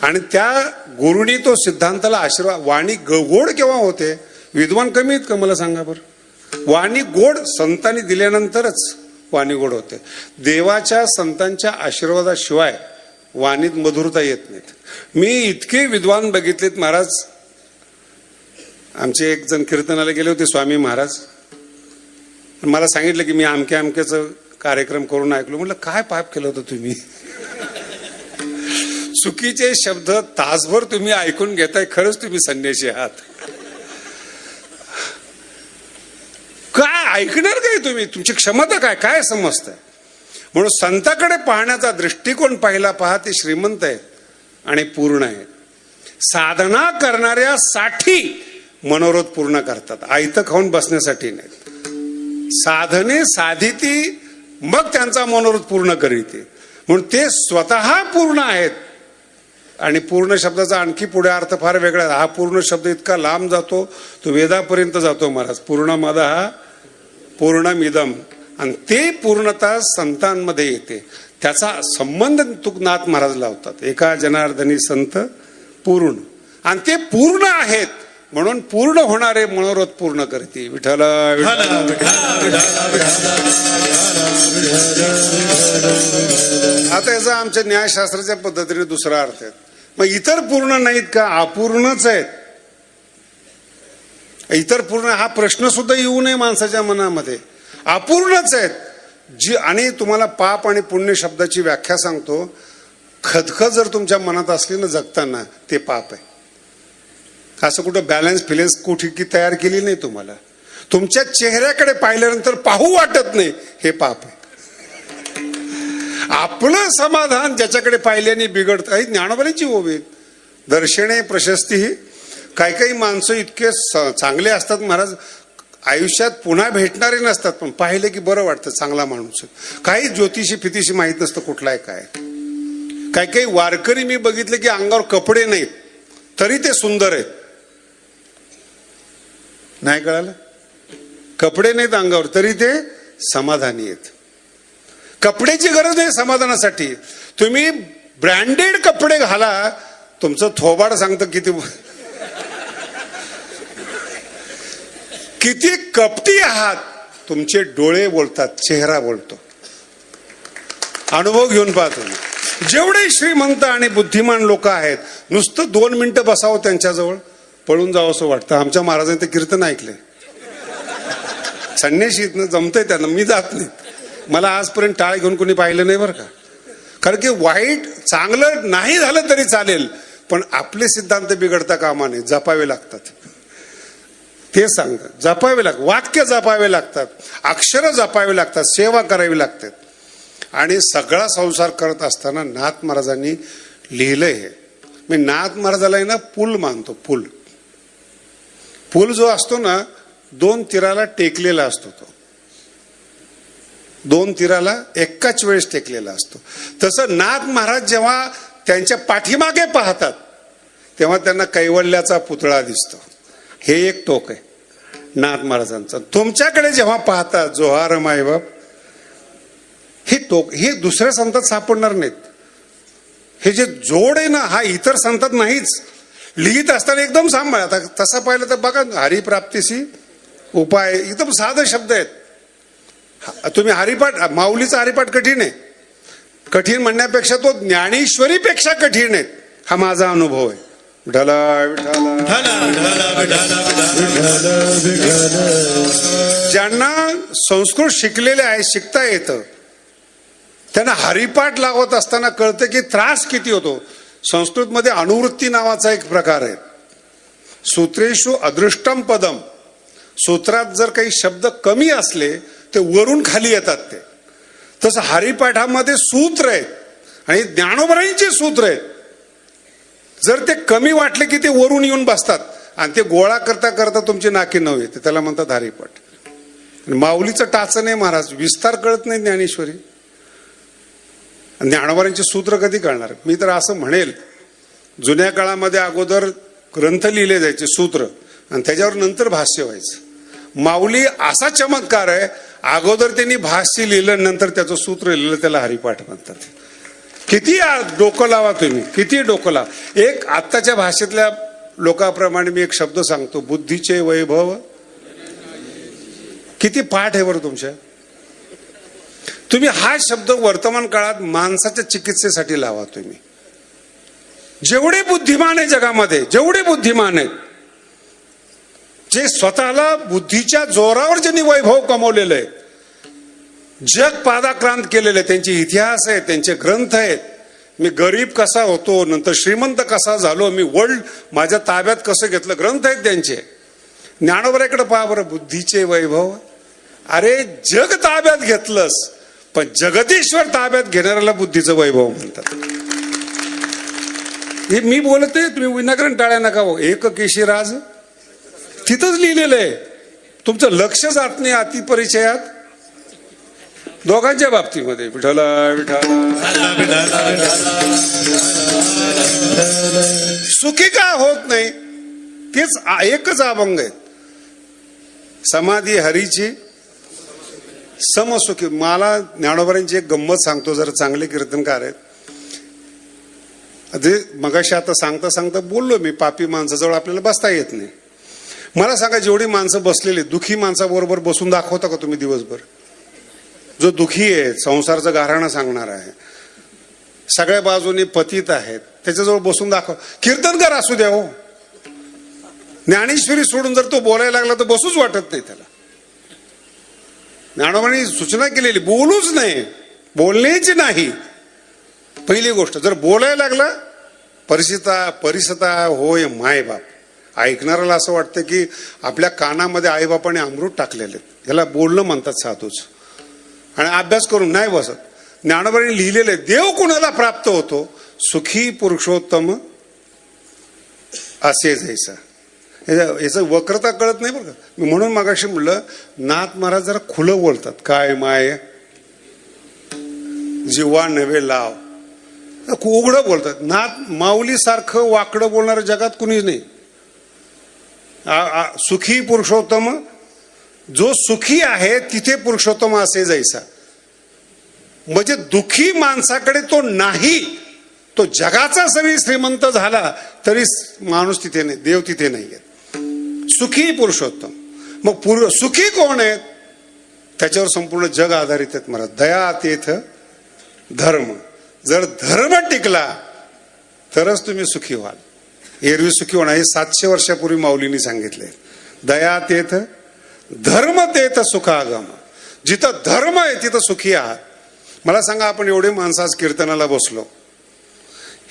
आणि त्या गुरुनी तो सिद्धांताला आशीर्वाद. वाणी गोड केव्हा होते? विद्वान कमी आहेत का मला सांगा बरं? वाणी गोड संतांनी दिल्यानंतरच वाणी गोड होते. देवाच्या संतांच्या आशीर्वादाशिवाय वाणीत मधुरता येत नाहीत. मी इतके विद्वान बघितलेत महाराज. आमचे एक जण कीर्तनाला गेले होते, स्वामी महाराज. मला सांगितलं की मी अमक्याचं कार्यक्रम करून ऐकलो. म्हटलं काय पाप केलं होतं तुम्ही? चुकीचे शब्द तासभर तुम्ही ऐकून घेताय, खरंच तुम्ही संन्यासी आहात. काय ऐकणार काय तुम्ही? तुमची क्षमता काय काय समजताय? म्हणून संताकडे पाहण्याचा दृष्टिकोन पाहिला पहा. ते श्रीमंत आहेत आणि पूर्ण आहेत. साधना करणाऱ्यासाठी मनोरथ पूर्ण करतात, आयतं खाऊन बसण्यासाठी नाही. साधने साधिती मग त्यांचा मनोरथ पूर्ण करीते. म्हणून ते स्वतः पूर्ण आहेत. आणि पूर्ण शब्दाचा आणखी पुढे अर्थ फार वेगळा. हा पूर्ण शब्द इतका लांब जातो, तो वेदापर्यंत जातो महाराज. पूर्णमदः पूर्णमिदम. आणि ते पूर्णता संतांमध्ये येते, त्याचा संबंध तुकनाथ महाराज लावतात. एका जनार्दनी संत पूर्ण, आणि ते पूर्ण आहेत म्हणून पूर्ण होणारे मनोरथ पूर्ण करते. विठ्ठल आता याचा आमच्या न्यायशास्त्राच्या पद्धतीने दुसरा अर्थ आहे. मग इतर पूर्ण नाहीत का? अपूर्णच आहेत. इतर पूर्ण हा प्रश्न सुद्धा येऊ नये माणसाच्या मनामध्ये. अपूर्णच आहेत जी. आणि तुम्हाला पाप आणि पुण्य शब्दाची व्याख्या सांगतो. खदखद जर तुमच्या मनात असली ना जगताना, ते पाप आहे. असं कुठं बॅलन्स फिलेन्स कुठे की तयार केली नाही तुम्हाला. तुमच्या चेहऱ्याकडे पाहिल्यानंतर पाहू वाटत नाही, हे पाप आहे. आपलं समाधान ज्याच्याकडे पाहिल्याने बिघडतं. ही ज्ञानोबाची ओवी. दर्शने प्रशस्ती ही. काही काही माणसं इतके चांगले असतात महाराज, आयुष्यात पुन्हा भेटणारे नसतात, पण पाहिले की बरं वाटतं, चांगला माणूस. काही ज्योतिषी फितिशी माहीत नसतं कुठलाय काय. काही काही वारकरी मी बघितले की अंगावर कपडे नाहीत तरी ते सुंदर आहेत. नाही कळालं? कपडे नाहीत अंगावर तरी ते समाधानी आहेत. कपड्याची गरज नाही समाधानासाठी. तुम्ही ब्रँडेड कपडे घाला, तुमचं थोबाड सांगतं किती. किती कपटी आहात तुमचे डोळे बोलतात, चेहरा बोलतो. अनुभव घेऊन पहा तुम्ही. जेवढे श्रीमंत आणि बुद्धिमान लोक आहेत, नुसतं 2 मिनिटं बसावं त्यांच्याजवळ, पळून जावं असं वाटतं. आमच्या महाराजांनी ते कीर्तन ऐकले. संन्याशीतनं जमतंय त्यांना, मी जात नाही. मला आजपर्यंत टाळ घेऊन कोणी पाहिलं नाही बरं का. कारण की वाईट चांगलं नाही झालं तरी चालेल, पण आपले सिद्धांत बिघडता कामा नये, जपावे लागतात. ते सांगतात, जपावे लागतात, वाक्य जपावे लागतात, अक्षरं जपावे लागतात, सेवा करावी लागते. आणि सगळा संसार करत असताना नाथ महाराजांनी लिहिलंय हे. मी नाथ महाराजाला ना पूल मानतो. पूल जो असतो ना, 2 तीराला टेकलेला असतो. तो 2 तीराला एकाच वेळेस टेकलेला असतो. तसं नाथ महाराज जेव्हा त्यांच्या पाठीमागे पाहतात तेव्हा त्यांना कैवल्याचा पुतळा दिसतो. हे एक टोक आहे नाथ महाराजांचं. तुमच्याकडे जेव्हा पाहतात जोहार मायबाप, हे टोक हे दुसऱ्या संतात सापडणार नाहीत. हे जे जोड आहे ना, हा इतर संतात नाहीच. लिहित असताना एकदम सांभाळ. आता तसं पाहिलं तर बघा, हरिप्राप्तीशी उपाय, एकदम साधे शब्द आहेत. तुम्ही हरिपाठ, माऊलीचा हरिपाठ कठीण आहे. कठीण म्हणण्यापेक्षा तो ज्ञानेश्वरीपेक्षा कठीण आहे. हा माझा अनुभव आहे. विठला ज्यांना संस्कृत शिकलेले आहे, शिकता येतं, त्यांना हरिपाठ लावत असताना कळतं की त्रास किती होतो. संस्कृतमध्ये अनुवृत्ती नावाचा एक प्रकार आहे. सूत्रेषु अदृष्टम पदम. सूत्रात जर काही शब्द कमी असले ते वरून खाली येतात. ते तसं हरिपाठामध्ये सूत्र आहेत आणि ज्ञानोबरांचे सूत्र आहेत. जर ते कमी वाटले की ते वरून येऊन बसतात आणि ते गोळा करता करता तुमची नाकी नऊ येते. त्याला म्हणतात हरिपाठ. माऊलीचं टाचन आहे महाराज, विस्तार कळत नाही ज्ञानेश्वरी. ज्ञानोबरांचे सूत्र कधी कळणार. मी तर असं म्हणेल, जुन्या काळामध्ये अगोदर ग्रंथ लिहिले जायचे सूत्र आणि त्याच्यावर नंतर भाष्य व्हायचं. माऊली असा चमत्कार आहे, अगोदर त्यांनी भाष्य लिहिलं, नंतर त्याचं सूत्र लिहिलं, त्याला हरिपाठ म्हणतात. किती डोकं लावा तुम्ही, किती डोकं लावा. एक आत्ताच्या भाषेतल्या लोकांप्रमाणे मी एक शब्द सांगतो, बुद्धीचे वैभव. किती पाठ आहे बरं तुमच्या. तुम्ही हा शब्द वर्तमान काळात माणसाच्या चिकित्सेसाठी लावा. तुम्ही जेवढे बुद्धिमान आहे जगामध्ये, जेवढे बुद्धिमान आहेत, जे स्वतःला बुद्धीच्या जोरावर ज्यांनी वैभव कमवलेलं आहे, जग पादाक्रांत केलेलं आहे, त्यांचे इतिहास आहेत, त्यांचे ग्रंथ आहेत. मी गरीब कसा होतो, नंतर श्रीमंत कसा झालो, मी वर्ल्ड माझ्या ताब्यात कसं घेतलं, ग्रंथ आहेत त्यांचे. ज्ञानोबराकडे पहा बरं, बुद्धीचे वैभव. अरे जग ताब्यात घेतलंस, पण जगदीश्वर ताब्यात घेणाऱ्याला बुद्धीचं वैभव म्हणतात. हे मी बोलत आहे, तुम्ही विनाकारण टाळ्या नका हो. एक केशीराज तिथंच लिहिलेलं आहे. तुमचं लक्ष जात नाही अतिपरिचयात. दोघांच्या बाबतीमध्ये विठला सुखी का होत नाही, तेच एकच अभंग आहे. समाधी हरीची समसुखी. मला ज्ञानोबरांची एक गंमत सांगतो, जरा चांगले कीर्तनकार आहेत. मगाशी आता सांगता सांगता बोललो मी, पापी माणसाजवळ आपल्याला बसता येत नाही. मला सांगा, जेवढी माणसं बसलेली, दुखी माणसाबरोबर बसून दाखवता का तुम्ही दिवसभर? जो दुखी आहे, संसाराचं गाऱ्हाणं सांगणार आहे, सगळ्या बाजूनी पतित आहेत, त्याच्याजवळ बसून दाखव. कीर्तनकार असू द्या हो, ज्ञानेश्वरी सोडून जर तो बोलायला लागला तर बसूच वाटत नाही त्याला. ज्ञानोबांनी सूचना केलेली, बोलूच नाही, बोलण्याची नाही. पहिली गोष्ट, जर बोलायला लागला, परिसता होय माय बाप. ऐकणाऱ्याला असं वाटतं की आपल्या कानामध्ये आईबापाने अमृत टाकलेले. ह्याला बोलणं म्हणतात साधूच. आणि अभ्यास करून नाही बसत. ज्ञानोबांनी लिहिलेले, देव कुणाला प्राप्त होतो, सुखी पुरुषोत्तम असे जैसा. याचं वक्रता कळत नाही बरं का. मी म्हणून मगाशी म्हणलं, नाथ महाराज जरा खुलं बोलतात. काय माय जीवा नव्हे लाव, उघडं बोलतात. नाथ माऊली सारखं वाकडं बोलणारं जगात कुणीच नाही. सुखी पुरुषोत्तम, जो सुखी आहे तिथे पुरुषोत्तम असे जैसा. म्हणजे दुखी माणसाकडे तो नाही, तो जगाचा सगळी श्रीमंत झाला तरी माणूस तिथे नाही, देव तिथे नाही. सुखी पुरुषोत्तम मग पूर्व सुखी कोण आहेत? त्याच्यावर संपूर्ण जग आधारित आहेत महाराज. दया तेथ धर्म. जर धर्म टिकला तरच तुम्ही सुखी व्हाल. एरवी सुखी होणार हे 700 वर्षापूर्वी माऊलींनी सांगितले. दया तेथ धर्म तेथ सुखागम. जिथं धर्म आहे तिथं सुखी आहात. मला सांगा, आपण एवढे माणसं आज कीर्तनाला बसलो,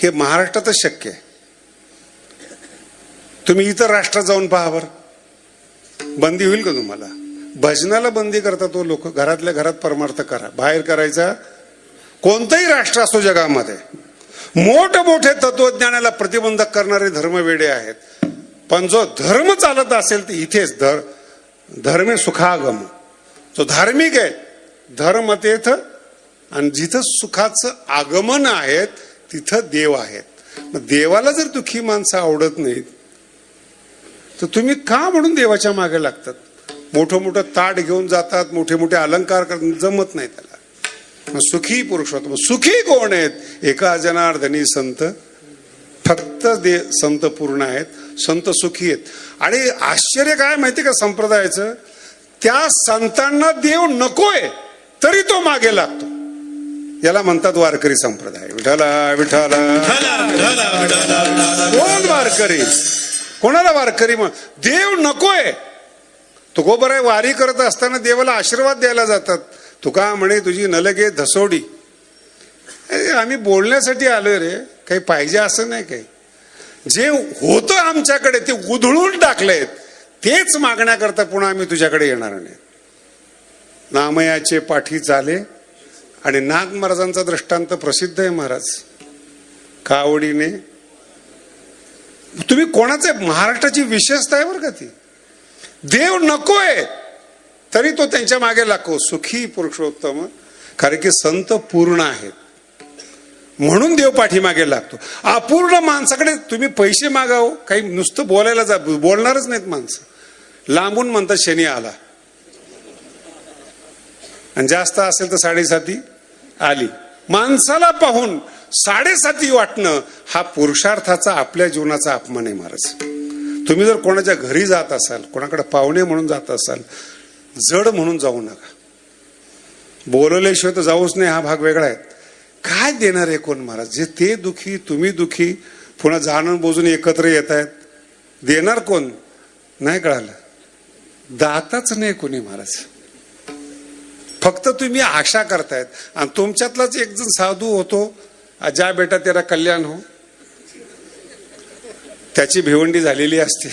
हे महाराष्ट्रातच शक्य आहे. तुम्ही इतर राष्ट्रात जाऊन पहा बरं, बंदी होईल का तुम्हाला? भजनाला बंदी करतात तो लोक. घरातल्या घरात परमार्थ करा, बाहेर करायचा. कोणतंही राष्ट्र असो जगामध्ये, मोठमोठे तत्वज्ञानाला प्रतिबंधक करणारे धर्मवेडे आहेत. पण जो धर्म चालत असेल तर इथेच धर्मे सुखागम. जो धार्मिक आहे धर्म तेथ, आणि जिथं सुखाचं आगमन आहे तिथं देव आहेत. मग देवाला जर दुःखी माणसं आवडत नाहीत तर तुम्ही का म्हणून देवाच्या मागे लागतात? मोठं मोठं ताट घेऊन जातात, मोठे मोठे अलंकार करतात, जमत नाही त्याला. मग सुखी पुरुषोत्तम. सुखी कोण आहेत? एका जनार्दनी संत. फक्त संत पूर्ण आहेत, संत सुखी आहेत. आणि आश्चर्य काय माहिती का संप्रदायाचं? त्या संतांना देव नकोय तरी तो मागे लागतो. याला म्हणतात वारकरी संप्रदाय. विठाला विठाला. कोण वारकरी? कोणाला वारकरी? मग देव नकोय. तुकोबर आहे, वारी करत असताना देवाला आशीर्वाद द्यायला जातात. तुका म्हणे तुझी नलगे धसोडी. आम्ही बोलण्यासाठी आलोय रे, काही पाहिजे असं नाही. काही जे होतं आमच्याकडे ते उधळून टाकलेत, तेच मागण्याकरता पुन्हा आम्ही तुझ्याकडे येणार नाही. नामयाचे पाठी चाले. आणि नाग महाराजांचा दृष्टांत प्रसिद्ध आहे महाराज. कावडीने. तुम्ही कोणाचे? महाराष्ट्राची विशेषता आहे बरं का ती. देव नकोय तरी तो त्यांच्या मागे लागतो. सुखी पुरुषोत्तम. कारण की संत पूर्ण आहेत म्हणून देव पाठीमागे लागतो. अपूर्ण माणसाकडे तुम्ही पैसे मागाव, काही नुसतं बोलायला बोलणारच नाहीत माणसं. लांबून म्हणतात शनी आला, आणि जास्त असेल तर 7.5 आली. माणसाला पाहून 7.5 वाटणं हा पुरुषार्थाचा, आपल्या जीवनाचा अपमान आहे महाराज. तुम्ही जर कोणाच्या घरी जात असाल, कोणाकडे पाहुणे म्हणून जात असाल, जड म्हणून जाऊ नका. बोलवल्याशिवाय तर जाऊच नाही, हा भाग वेगळा आहे. काय देणार आहे कोण महाराज? जे ते दुखी, तुम्ही दुखी, पुन्हा जाणून बोजून एकत्र येत आहेत, देणार कोण? नाही कळालं. दाताच नाही कोणी महाराज. फक्त तुम्ही आशा करतायत. आणि तुमच्यातलाच एक जण साधू होतो, जा बेटा तेरा कल्याण हो, त्याची भिवंडी झालेली असते.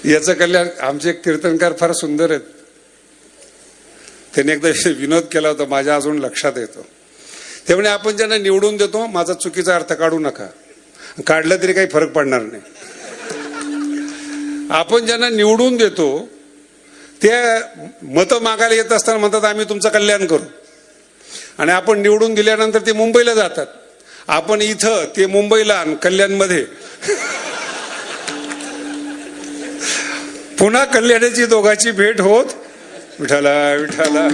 याचं कल्याण. आमचे एक कीर्तनकार फार सुंदर आहेत. त्यांनी एकदा विनोद केला होता, माझ्या अजून लक्षात येतो. ते म्हणे, आपण ज्यांना निवडून देतो माझा चुकीचा अर्थ काढू नका, काढला तरी काही फरक पडणार नाही. आपण ज्यांना निवडून देतो ते मतं मागायला येत असताना म्हणतात आम्ही तुमचं कल्याण करू, आणि आपण निवडून दिल्यानंतर ते मुंबईला जातात. आपण इथं, ते मुंबईला, कल्याणमध्ये. पुन्हा कल्याणाची दोघांची भेट होत. विठाला विठाला.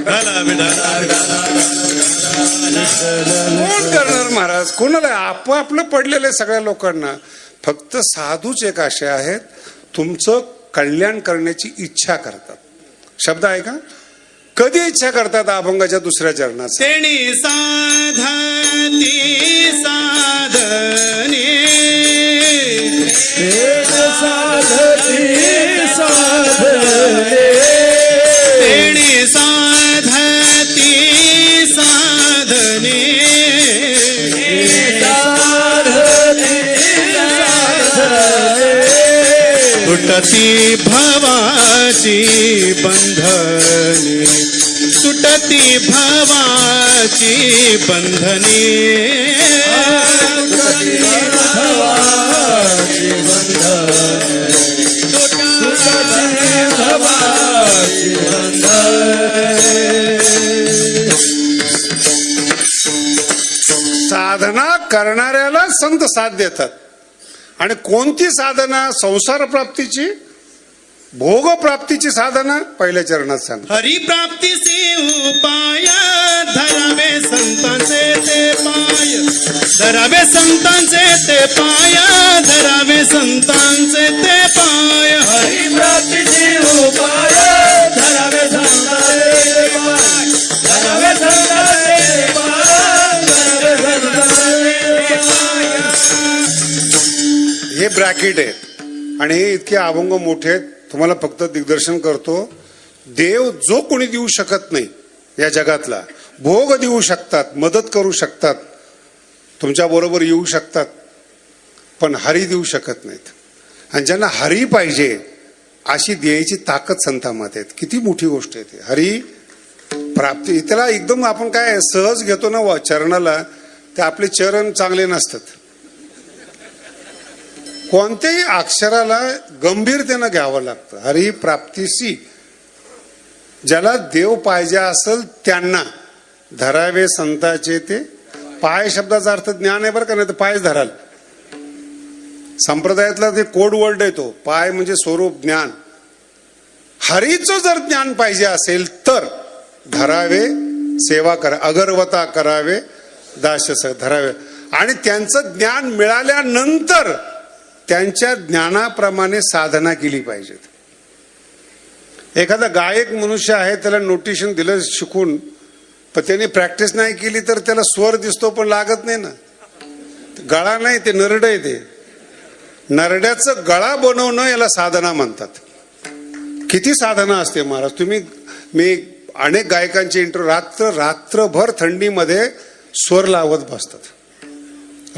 कोण करणार महाराज? कोणाला? आपलं पडलेलं आहे सगळ्या लोकांना. फक्त साधूच एक असे आहेत, तुमचं कल्याण करण्याची इच्छा करतात. शब्द आहे का? कधी इच्छा करतात? अभंगाच्या 2ऱ्या चरणात. तेणी साधती साधने. तेणी साधती साधने. तुटती भवाची बंधने. तुटती भवाची बंधने. साधना करणाऱ्याला संत साथ देतात. आणि कोणती साधना? संसार प्राप्तीची, भोग प्राप्तीची साधना पहिल्या चरणात सांग. हरिप्राप्तीचे उपाय धरावे संतांचे ते पाय. धरावे संतांचे ते पाय. धरावे संतांचे ते पाय. पॅकेट आहेत आणि हे इतके अभंग मोठे आहेत. तुम्हाला फक्त दिग्दर्शन करतो. देव जो कोणी देऊ शकत नाही या जगातला, भोग देऊ शकतात, मदत करू शकतात, तुमच्या बरोबर येऊ शकतात, पण हरी देऊ शकत नाहीत. आणि ज्यांना हरी पाहिजे अशी द्यायची ताकद संतामात आहेत. किती मोठी गोष्ट आहे ती हरी प्राप्ती. त्याला एकदम आपण काय सहज घेतो ना चरणाला, ते आपले चरण चांगले नसतात. कोणत्याही अक्षराला गंभीरतेनं घ्यावं लागतं. हरी प्राप्तीशी ज्याला देव पाहिजे असेल त्यांना धरावे संताचे ते पाय. शब्दाचा अर्थ ज्ञान आहे बरं का, नाही तर पायच धराल. संप्रदायातला ते कोड वर्ड आहे तो. पाय म्हणजे स्वरूप ज्ञान. हरीचं जर ज्ञान पाहिजे असेल तर धरावे, सेवा करा, अगरवता करावे, दास धरावे. आणि त्यांचं ज्ञान मिळाल्यानंतर त्यांच्या ज्ञानाप्रमाणे साधना केली पाहिजे. एखादा गायक मनुष्य आहे, त्याला नोटेशन दिलं शिकून, पण त्याने प्रॅक्टिस नाही केली तर त्याला स्वर दिसतो पण लागत नाही ना. गळा नाही, ते नरड आहे. ते नरड्याचं गळा बनवणं याला साधना म्हणतात. किती साधना असते महाराज. मी अनेक गायकांचे रात्रभर थंडीमध्ये स्वर लावत बसतात.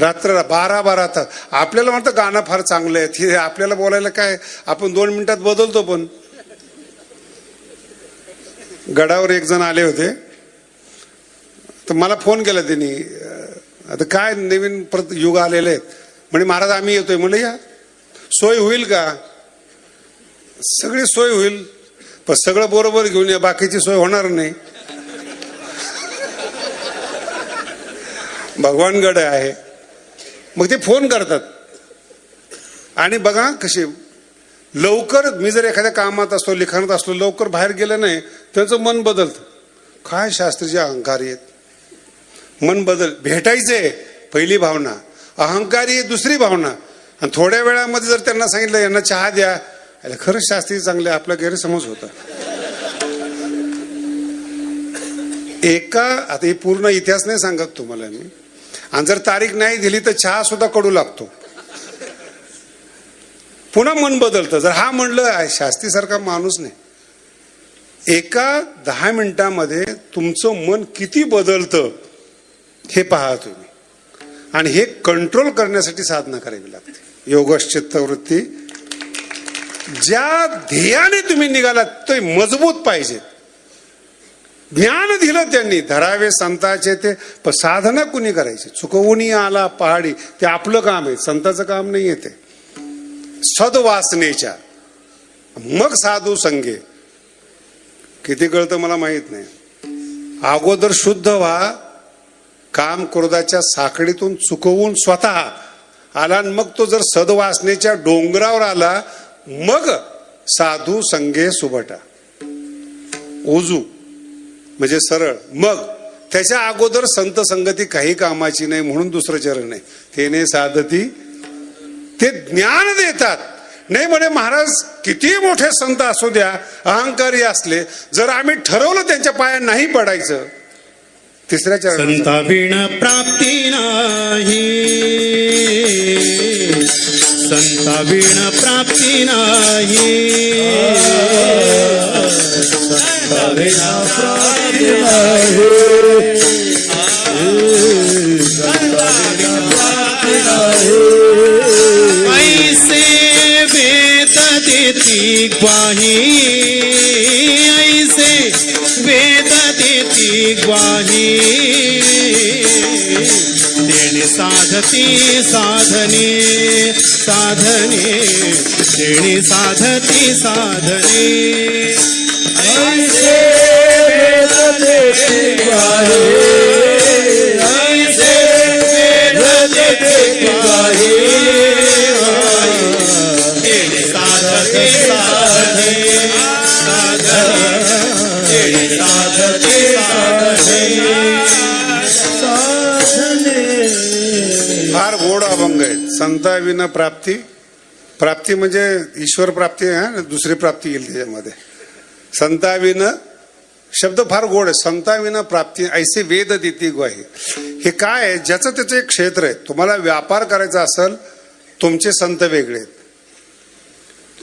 रात्र 12 तास. आपल्याला म्हणतं गाणं फार चांगलं आहे, हे आपल्याला बोलायला काय, आपण 2 मिनिटात बदलतो. पण गडावर एक जण आले होते, तर मला फोन केला त्यांनी. आता काय नवीन परत युग आलेले आहेत म्हणे, महाराज आम्ही येतोय. म्हणलं या, सोय होईल का? सगळी सोय होईल, पण सगळं बरोबर घेऊन या, बाकीची सोय होणार नाही. भगवानगड आहे. मग ते फोन करतात. आणि बघा कसे लवकर, मी जर एखाद्या कामात असलो, लिखाणात असलो, लवकर बाहेर गेलं नाही, त्यांचं मन बदलतं. काय शास्त्रीचे अहंकारी आहेत. मन भेटायचंय पहिली भावना, अहंकारी आहे दुसरी भावना. आणि थोड्या वेळामध्ये जर त्यांना सांगितलं यांना चहा द्या, खरंच शास्त्री चांगले, आपला गैरसमज होता. आता हे पूर्ण इतिहास नाही सांगत तुम्हाला मी. आणि जर तारीख नाही दिली तर चहा सुद्धा कडू लागतो. पुन्हा मन बदलतं. जर हा म्हणलं शास्त्री सारखा माणूस नाही. एका 10 मिनिटामध्ये तुमचं मन किती बदलतं हे पहा तुम्ही. आणि हे कंट्रोल करण्यासाठी साधना करावी लागते. योगश्चित्तवृत्ती. ज्या ध्येयाने तुम्ही निघालात ते मजबूत पाहिजे. ज्ञान दिलं त्यांनी, धरावे संताचे ते, पण साधना कुणी करायची? चुकवून आला पहाडी, ते आपलं काम आहे, संताचं काम नाही आहे. ते सद्वासनेच्या मग साधू संगे. किती कळतं मला माहित नाही. अगोदर शुद्ध व्हा, काम क्रोधाच्या साखळीतून चुकवून स्वतः आला, मग तो जर सद्वासनेच्या डोंगरावर आला, मग साधू संगे सुबटा. ओजू म्हणजे सरळ. मग त्याच्या अगोदर संत संगती काही कामाची नाही, म्हणून दुसरं चरण आहे. तेने साधती, ते ज्ञान देतात. नाही म्हणे महाराज किती मोठे संत असू द्या, अहंकारी असले, जर आम्ही ठरवलं त्यांच्या पाया नाही पडायचं, तिसऱ्या चरण संता विण प्राप्ती नाही, संता विण प्राप्ती नाही, संता विण प्राप्ती नाही, संता विण प्राप्ती नाही. ऐसे वेद देती ग्वाही, ऐसे वेद देती ग्वाही, देणे साधती साधने, साधने देणे साधती साधने. ऐसे वेद देती ग्वाही, ऐसे वेद देती ग्वाही, देणे साधती साधने, साधने साधते साधने. फार गोड अभंग आहेत. संता विना प्राप्ती. प्राप्ती म्हणजे ईश्वर प्राप्ती आहे, दुसरी प्राप्ती येईल त्याच्यामध्ये. संता विना शब्द फार गोड आहे. संता विना प्राप्ती ऐसे वेद देती ग्वाही. हे काय आहे? ज्याचं त्याचं एक क्षेत्र आहे. तुम्हाला व्यापार करायचा असेल, तुमचे संत वेगळे आहेत.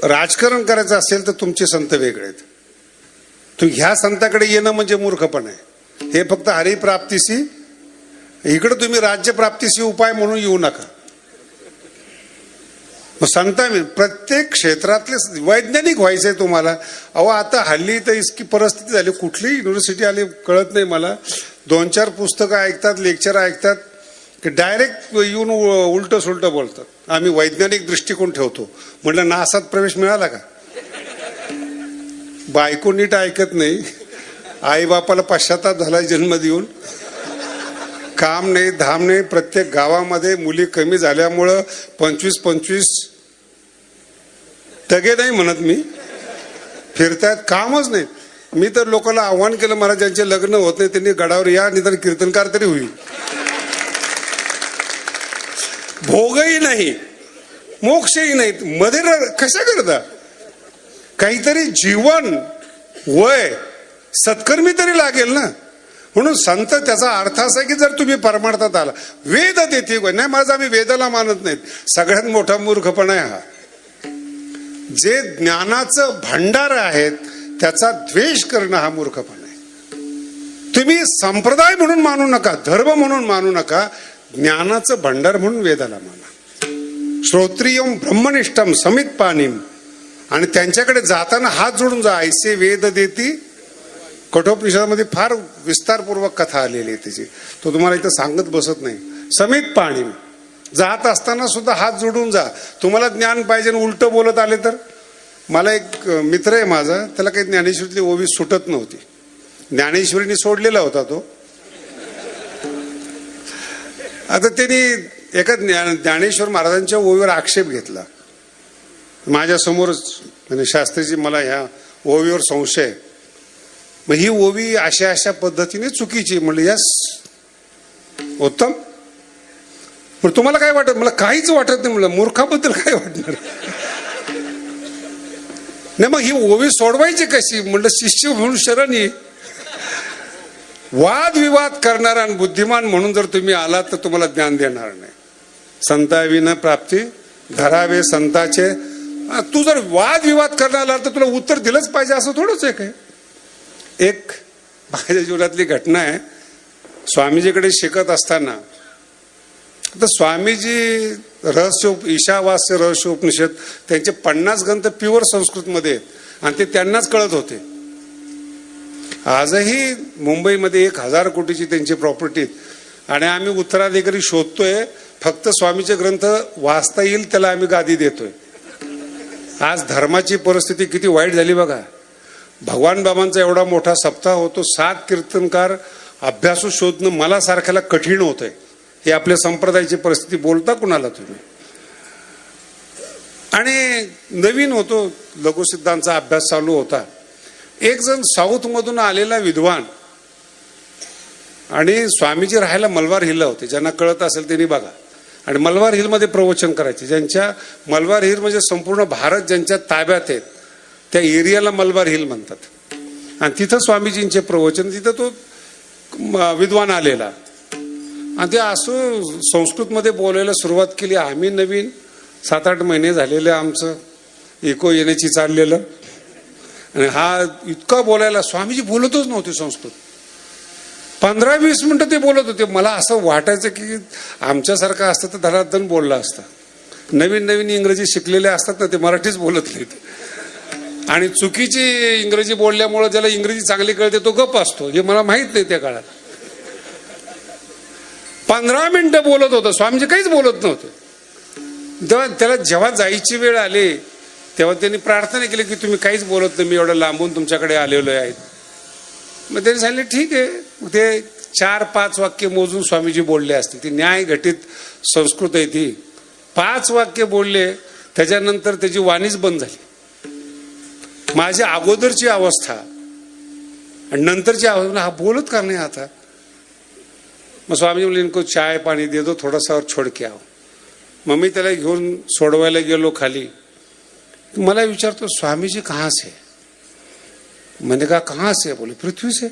राजकारण करायचं असेल तर तुमचे संत वेगळे आहेत. तुम्ही ह्या संताकडे येणं म्हणजे मूर्खपण आहे. हे फक्त हरिप्राप्तीशी, इकडे तुम्ही राज्यप्राप्तीशी उपाय म्हणून येऊ नका. मग संता प्रत्येक क्षेत्रातले वैज्ञानिक व्हायचंय तुम्हाला. अहो आता हल्ली तर इतकी परिस्थिती झाली, कुठली युनिव्हर्सिटी आली कळत नाही मला. 2-4 पुस्तकं ऐकतात, लेक्चर ऐकतात की डायरेक्ट येऊन उलट सुलट बोलतात. आम्ही वैज्ञानिक दृष्टिकोन ठेवतो. म्हटलं नासात प्रवेश मिळाला का? बायको नीट ऐकत नाही, आई बापाला पश्चाताप झाला जन्म देऊन, काम नाही धाम नाही. प्रत्येक गावामध्ये मुली कमी झाल्यामुळं 25-25 तगे नाही म्हणत मी, फिरतायत, कामच नाही. मी तर लोकांना आव्हान केलं, मला ज्यांचे लग्न होत नाही त्यांनी गडावर या, निदान कीर्तनकार तरी होईल. भोगही नाही, मोक्षही नाहीत, मध्ये कशा करता? काहीतरी जीवन, वय, सत्कर्मी तरी लागेल ना. म्हणून संत त्याचा अर्थ असा की जर तुम्ही परमार्थात आला, वेद देते नाही. माझा आम्ही वेदाला मानत नाहीत, सगळ्यात मोठा मूर्खपणा आहे हा. जे ज्ञानाचं भांडार आहेत त्याचा द्वेष करणं हा मूर्खपणा आहे. तुम्ही संप्रदाय म्हणून मानू नका, धर्म म्हणून मानू नका, ज्ञानाचं भांडार म्हणून वेदाला माना. श्रोत्रियम ब्रह्मनिष्ठम समित पाणीम. आणि त्यांच्याकडे जाताना हात जोडून जा. ऐसे वेद देती. कठोपनिषदामध्ये फार विस्तारपूर्वक कथा आलेली आहे त्याची, तो तुम्हाला इथं सांगत बसत नाही. समित पाणी. जात असताना सुद्धा हात जोडून जा. तुम्हाला ज्ञान पाहिजे आणि उलट बोलत आले तर. मला एक मित्र आहे माझा, त्याला काही ज्ञानेश्वरीतली ओवी सुटत नव्हती. ज्ञानेश्वरीने सोडलेला होता तो. आता त्यांनी एका ज्ञानेश्वर महाराजांच्या ओवीवर आक्षेप घेतला माझ्या समोरच. म्हणजे शास्त्रीजी मला ह्या ओवीवर संशय, मग ही ओवी अशा पद्धतीने चुकीची. म्हणलं यस उत्तम. पण तुम्हाला काय वाटत? मला काहीच वाटत नाही. म्हणलं मूर्खाबद्दल काय वाटणार नाही. मग ही ओवी सोडवायची कशी? म्हणलं शिष्य म्हणून शरण ये. वादविवाद करणारा आणि बुद्धिमान म्हणून जर तुम्ही आलात तर तुम्हाला ज्ञान देणार नाही. संताविना प्राप्ती धरावे संताचे. तू जर वादविवाद करणार आला तर तुला उत्तर दिलंच पाहिजे असं थोडंच आहे काय. एक माझ्या जीवनातली घटना आहे. स्वामीजीकडे शिकत असताना तर स्वामीजी रहस्य ईशावास्य रहस्य उपनिषद त्यांचे 50 ग्रंथ प्युअर संस्कृतमध्ये आणि ते त्यांनाच कळत होते. आजही मुंबईमध्ये 1000 कोटीची त्यांची प्रॉपर्टी आणि आम्ही उत्तराधिकारी शोधतोय. फक्त स्वामीचे ग्रंथ वाचता येईल त्याला आम्ही गादी देतोय. आज धर्माची परिस्थिती किती वाईट झाली बघा. भगवान बाबांचा एवढा मोठा सप्ताह होतो, 7 कीर्तनकार अभ्यासू शोधणं मला सारख्याला कठीण होतंय. हे आपल्या संप्रदायाची परिस्थिती. बोलता कुणाला तुम्ही? आणि नवीन होतो, लघुसिद्धांचा अभ्यास चालू होता. एक जण साऊथ मधून आलेला विद्वान आणि स्वामीजी राहायला मलबार हिलला होते. ज्यांना कळत असेल त्यांनी बघा. आणि मलबार हिलमध्ये प्रवचन करायचे. ज्यांच्या मलबार हिल म्हणजे संपूर्ण भारत ज्यांच्या ताब्यात आहेत त्या एरियाला मलबार हिल म्हणतात. आणि तिथं स्वामीजींचे प्रवचन, तिथं तो विद्वान आलेला आणि ते असं संस्कृतमध्ये बोलायला सुरुवात केली. आम्ही नवीन 7-8 महिने झालेले आमचं इको येण्याची चाललेलं आणि हा इतका बोलायला. स्वामीजी बोलतच नव्हते संस्कृत. 15-20 मिनिटं ते बोलत होते. मला असं वाटायचं की आमच्यासारखं असतं तर धडाधन बोलला असता. नवीन नवीन इंग्रजी शिकलेले असतात ना ते मराठीच बोलत नाहीत. आणि चुकीची इंग्रजी बोलल्यामुळे ज्याला इंग्रजी चांगली कळते तो गप असतो. हे मला माहित नाही त्या काळात. 15 मिनिटं बोलत होतं स्वामीजी, काहीच बोलत नव्हते. त्याला जेव्हा जायची वेळ आली तेव्हा त्यांनी प्रार्थना केली की तुम्ही काहीच बोलत नाही, मी एवढं लांबून तुमच्याकडे आलेलो आहे. मग त्यांनी सांगितले ठीक आहे. ते 4-5 वाक्य मोजून स्वामीजी बोलले असतील. ती न्याय घटित संस्कृत आहे ती. 5 वाक्य बोलले त्याच्यानंतर त्याची वाणीच बंद झाली. माझी अगोदरची अवस्था आणि नंतरची अवस्था, हा बोलत का नाही आता. मग स्वामीजी म्हणले इनको चाय पाणी दे दो, थोडासा और छोड़ के आओ. मग मी त्याला घेऊन सोडवायला गेलो खाली. मला विचारतो स्वामीजी कहाँ से? मैंने कहा कहाँ से? बोले पृथ्वी से.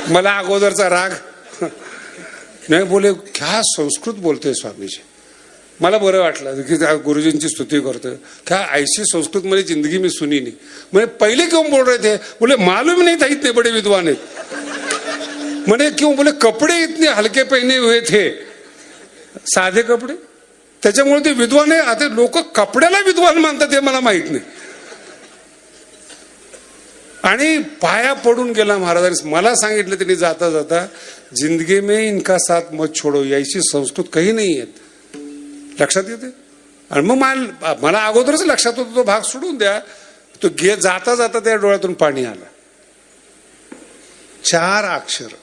मला अगोदरचा राग. नाही बोले क्या संस्कृत बोलते स्वामीजी. मला बरं वाटलं की त्या गुरुजींची स्तुती करतोय. क्या ऐसी संस्कृत मध्ये जिंदगी में सुनी नहीं. म्हणजे पहिले क्यों बोल रहे थे? बोले मालूम नहीं था इतने बड़े विद्वान आहेत. म्हणे क्यों? बोले कपडे इतने हलके पहने हुए थे, साधे कपडे, त्याच्यामुळे ते विद्वान आहे. आता लोक कपड्याला विद्वान मानतात हे मला माहित नाही. आणि पाया पडून गेला महाराजांनी. मला सांगितलं त्यांनी जाता जाता, जिंदगी में इनका साथ मत छोडो, यायची संस्कृत काही नाही आहेत. लक्षात येते. आणि मग मला अगोदरच लक्षात होतं तो भाग सोडून द्या. तो जाता जाता त्या डोळ्यातून पाणी आलं. 4 अक्षर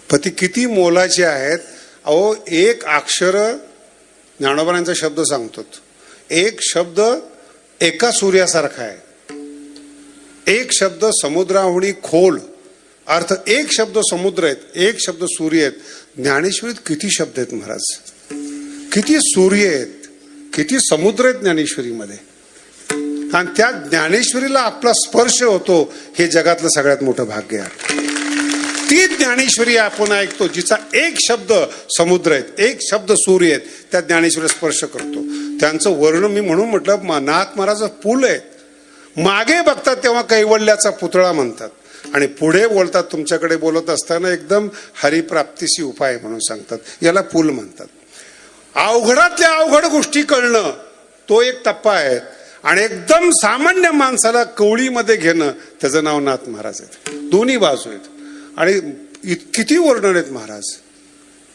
पती किती मोलाचे आहेत. अहो, एक अक्षर ज्ञानोबांचा शब्द सांगतो. एक शब्द एका सूर्यासारखा आहे. एक शब्द समुद्राहुनी खोल. अर्थ एक शब्द समुद्र आहेत, एक शब्द सूर्य आहेत. ज्ञानेश्वरीत किती शब्द आहेत महाराज, किती सूर्य आहेत, किती समुद्र आहेत ज्ञानेश्वरीमध्ये. आणि त्या ज्ञानेश्वरीला आपला स्पर्श होतो हे जगातलं सगळ्यात मोठं भाग्य आहे. ती ज्ञानेश्वरी आपण ऐकतो जिचा एक शब्द समुद्र आहेत, एक शब्द सूर्य आहेत. त्या ज्ञानेश्वरी स्पर्श करतो. त्यांचं वर्णन मी म्हणून म्हटलं, नाथ महाराज पूल आहेत. मागे बघतात तेव्हा कैवल्याचा पुतळा म्हणतात, आणि पुढे बोलतात तुमच्याकडे बोलत असताना एकदम हरिप्राप्तीशी उपाय म्हणून सांगतात. याला पूल म्हणतात. अवघडातल्या अवघड गोष्टी कळणं तो एक टप्पा आहे. आणि एकदम सामान्य माणसाला कवळीमध्ये घेणं त्याचं नाव नाथ महाराज आहेत. दोन्ही बाजू आहेत. आणि किती वर्णन आहेत महाराज,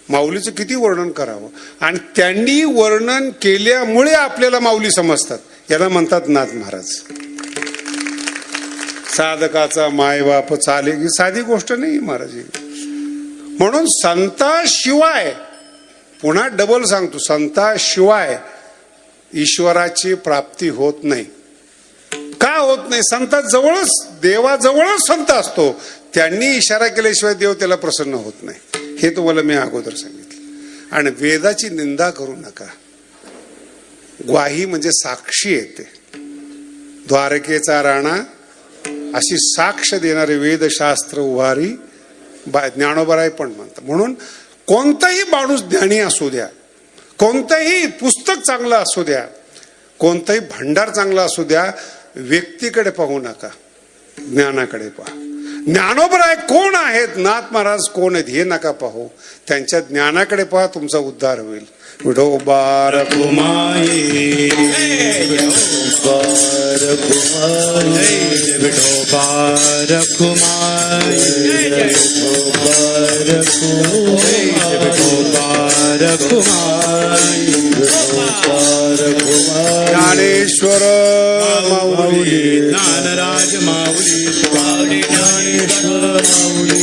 माऊलीचं किती वर्णन करावं. आणि त्यांनी वर्णन केल्यामुळे आपल्याला माऊली समजतात. याला म्हणतात नाथ महाराज. साधकाचा मायबाप चाले ही साधी गोष्ट नाही महाराज. म्हणून संताशिवाय, पुन्हा डबल सांगतो, संताशिवाय ईश्वराची प्राप्ती होत नाही. का होत नाही? संताजवळच, देवाजवळच संत असतो. त्यांनी इशारा केल्याशिवाय देव त्याला प्रसन्न होत नाही. हे तुम्हाला मी अगोदर सांगितलं. आणि वेदाची निंदा करू नका. ग्वाही म्हणजे साक्षी येते. द्वारकेचा राणा अशी साक्ष देणारे वेदशास्त्र उभारी ज्ञानोबराय पण म्हणतात. म्हणून कोणताही माणूस ज्ञानी असू द्या, कोणतंही पुस्तक चांगलं असू द्या, कोणताही भंडार चांगला असू द्या, व्यक्तीकडे पाहू नका, ज्ञानाकडे पहा. ज्ञानोबराय कोण आहेत, नाथ महाराज कोण आहेत हे नका पाहू, त्यांच्या ज्ञानाकडे पहा. तुमचा उद्धार होईल. विठोबा रखुमाई, विठोबा रखुमाई, विठोबा रखुमाई, विठोबा रखुमाई, विठोबा रखुमाई, विठोबा रखुमाई. ज्ञानेश्वर माऊली, ज्ञानराज माऊली, ज्ञानेश्वर माऊली,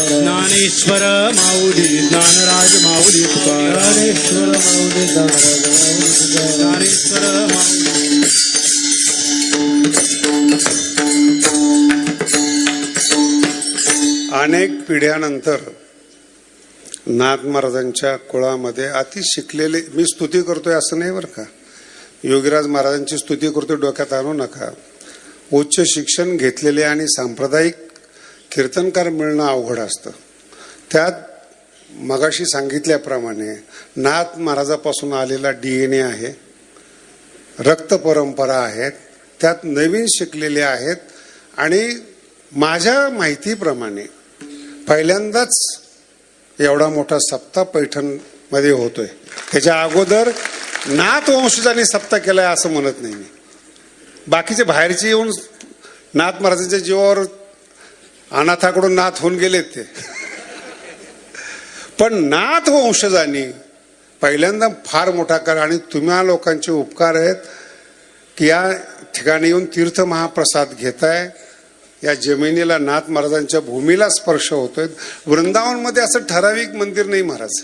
ज्ञानेश्वर माऊली, ज्ञानराज माऊली, ज्ञानेश्वर माऊली, ज्ञानेश्वर माऊली. अनेक पिढ्यानंतर नाथ महाराजांच्या कुळामध्ये अति शिकलेले, मी स्तुती करतोय असं नाही बरं का, योगीराज महाराजांची स्तुती करतोय डोक्यात आणू नका. उच्च शिक्षण घेतलेले आणि सांप्रदायिक कीर्तनकार मिळणं अवघड असतं. त्यात मगाशी सांगितल्याप्रमाणे नाथ महाराजापासून आलेला DNA आहे, रक्त परंपरा आहेत, त्यात नवीन शिकलेले आहेत. आणि माझ्या माहितीप्रमाणे पहिल्यांदाच एवढा मोठा सप्ताह पैठण मध्ये होतोय. त्याच्या अगोदर नाथ वंशजांनी सप्ताह केलाय असं म्हणत नाही मी. बाकीचे बाहेरचे येऊन नाथ महाराजांच्या जीवावर अनाथाकडून नाथ होऊन गेलेत ते. पण नाथ वंशजांनी पहिल्यांदा फार मोठा कर. आणि तुम्हा लोकांचे उपकार आहेत की या ठिकाणी येऊन तीर्थ महाप्रसाद घेताय. या जमिनीला नाथ महाराजांच्या भूमीला स्पर्श होतोय. वृंदावनमध्ये असं ठराविक मंदिर नाही महाराज.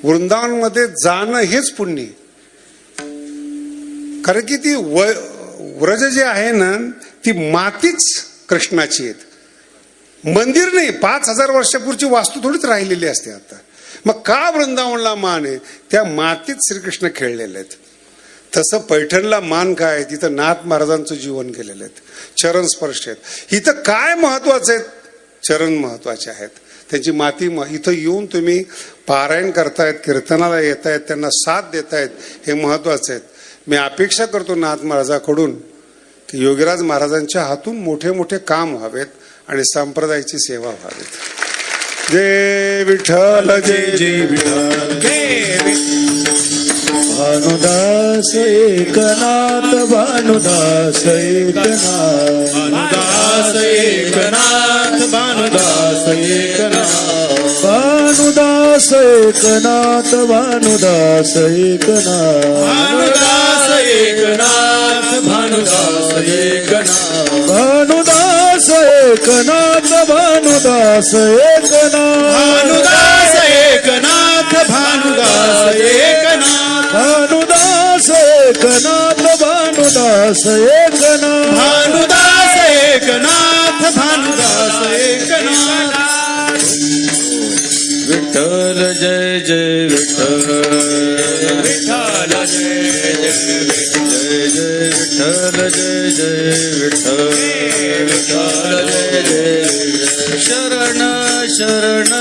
वृंदावनमध्ये जाणं हेच पुण्य. कारण की ती व्रज जे आहे ना ती मातीच कृष्णाची आहेत, मंदिर नाही. 5000 वर्षापूर्वीची वास्तू थोडीच राहिलेली असते आता. मग का वृंदावनला मान आहे? त्या मातीत श्रीकृष्ण खेळलेले आहेत. तसं पैठणला मान काय? तिथं नाथ महाराजांचं जीवन केलेलं आहे, चरण स्पर्श आहेत. इथं काय महत्वाचं आहे? चरण महत्वाचे आहेत, त्यांची माती. इथं येऊन तुम्ही पारायण करतायत, कीर्तनाला येत आहेत, त्यांना साथ देत आहेत, हे महत्वाचे आहेत. मी अपेक्षा करतो नाथ महाराजाकडून की योगीराज महाराजांच्या हातून मोठे मोठे काम व्हावेत आणि संप्रदायाची सेवा व्हावेत. जय विठ्ठल जय जय विठ्ठल. भानुदास एकनाथ, भानुदास एकनाथ, भानुदास एकनाथ, भानुदास एकनाथ, भानुदास एकनाथ, भानुदास एकनाथ, भानुदास एकनाथ, भानुदास एकनाथ, भानुदास एकनाथ, भानुदास एकनाथ, भानुदास एकनाथ, भानुदास एकनाथ, भानुदास एकनाथ, भानुदास एकनाथ, भानुदास एकनाथ, भानुदास एकनाथ. विठ्ठल जय जय विठ्ठल, विठ्ठल जय जय विठ्ठल, जय जय विठ्ठल, विठ्ठल जय जय. शरण शरण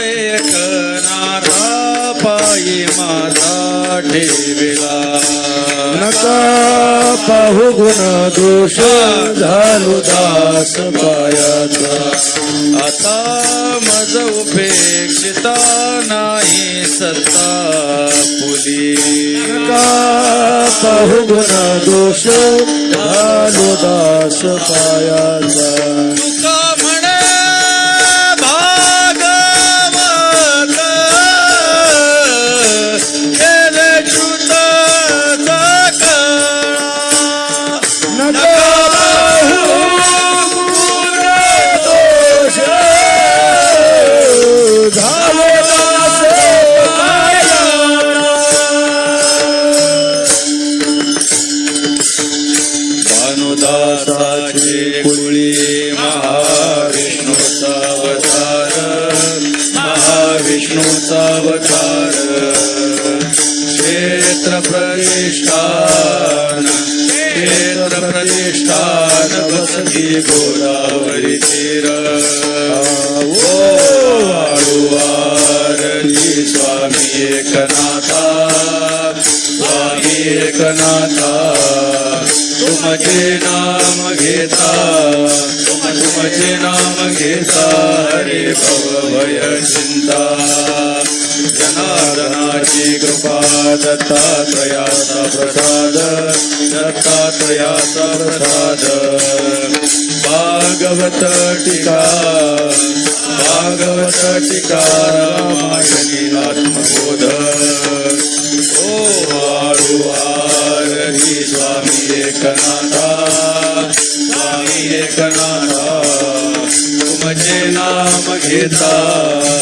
एकनाथा, पायी माझा ठेविला. नका पाहू गुण दोष, झालो दास पायाचा. आता मज उपेक्षिता नाही सत्ता पुली. नका पाहू गुण दोष, झालो दास पायाचा. तुका म्हणे भागवत केले च्युत कळा. नका पाहू गुण दोष, झालो दास पायाचा. भानुदासाचे कुळी महाविष्णूचा अवतार, महाविष्णूचा अवतार. क्षेत्र प्रतिष्ठान, क्षेत्र प्रतिष्ठान, बसती गोदावरी तीर. ओ वाळुवारली स्वामी एकनाथा, स्वामी एकनाथा. तुमचे नाम घेता, तुमचे नाम घेता, हरे भव भय चिंता. जनार्दनाची कृपा, दत्तात्रयाचा प्रसाद, दत्तात्रयाचा प्रसाद. भागवत टीका, भागवत टीका, रामायणी आत्मबोध. ओ वाळुवारली स्वामी एकनाथा, स्वामी एकनाथा. तुमचे नाम घेता,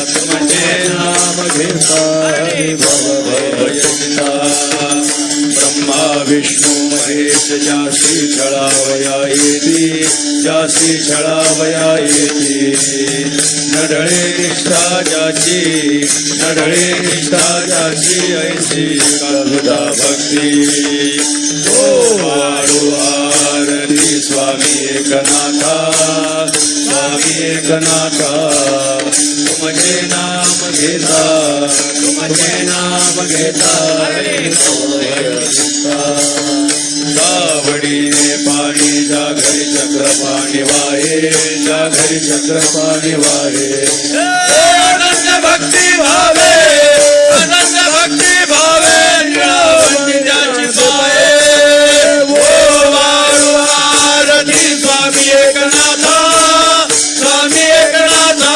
तुमचे नाम घेता, हरे भव भय चिंता. ब्रह्मा विष्णू महेश जासी छळावया येती, जासी छळावया येती. नढळे निष्ठा ज्याची, नढळे निष्ठा ज्याची, ऐशी कळुदा भक्ती. ओ वाळुवारली स्वामी एकनाथा, स्वामी एकनाथा. तुमचे नाम घेता, तुमचे नाम घेता, हरे भव चिंता. दावडीने पाणी जा घरी चक्र पाणी वाहे, जा घरी चक्र पाणी वाहे. अनंत भक्ती भावे, अनंत भक्ती भावे, निळावती ज्याची पाये. ओ वाळुवारली स्वामी एकनाथा, स्वामी एकनाथा.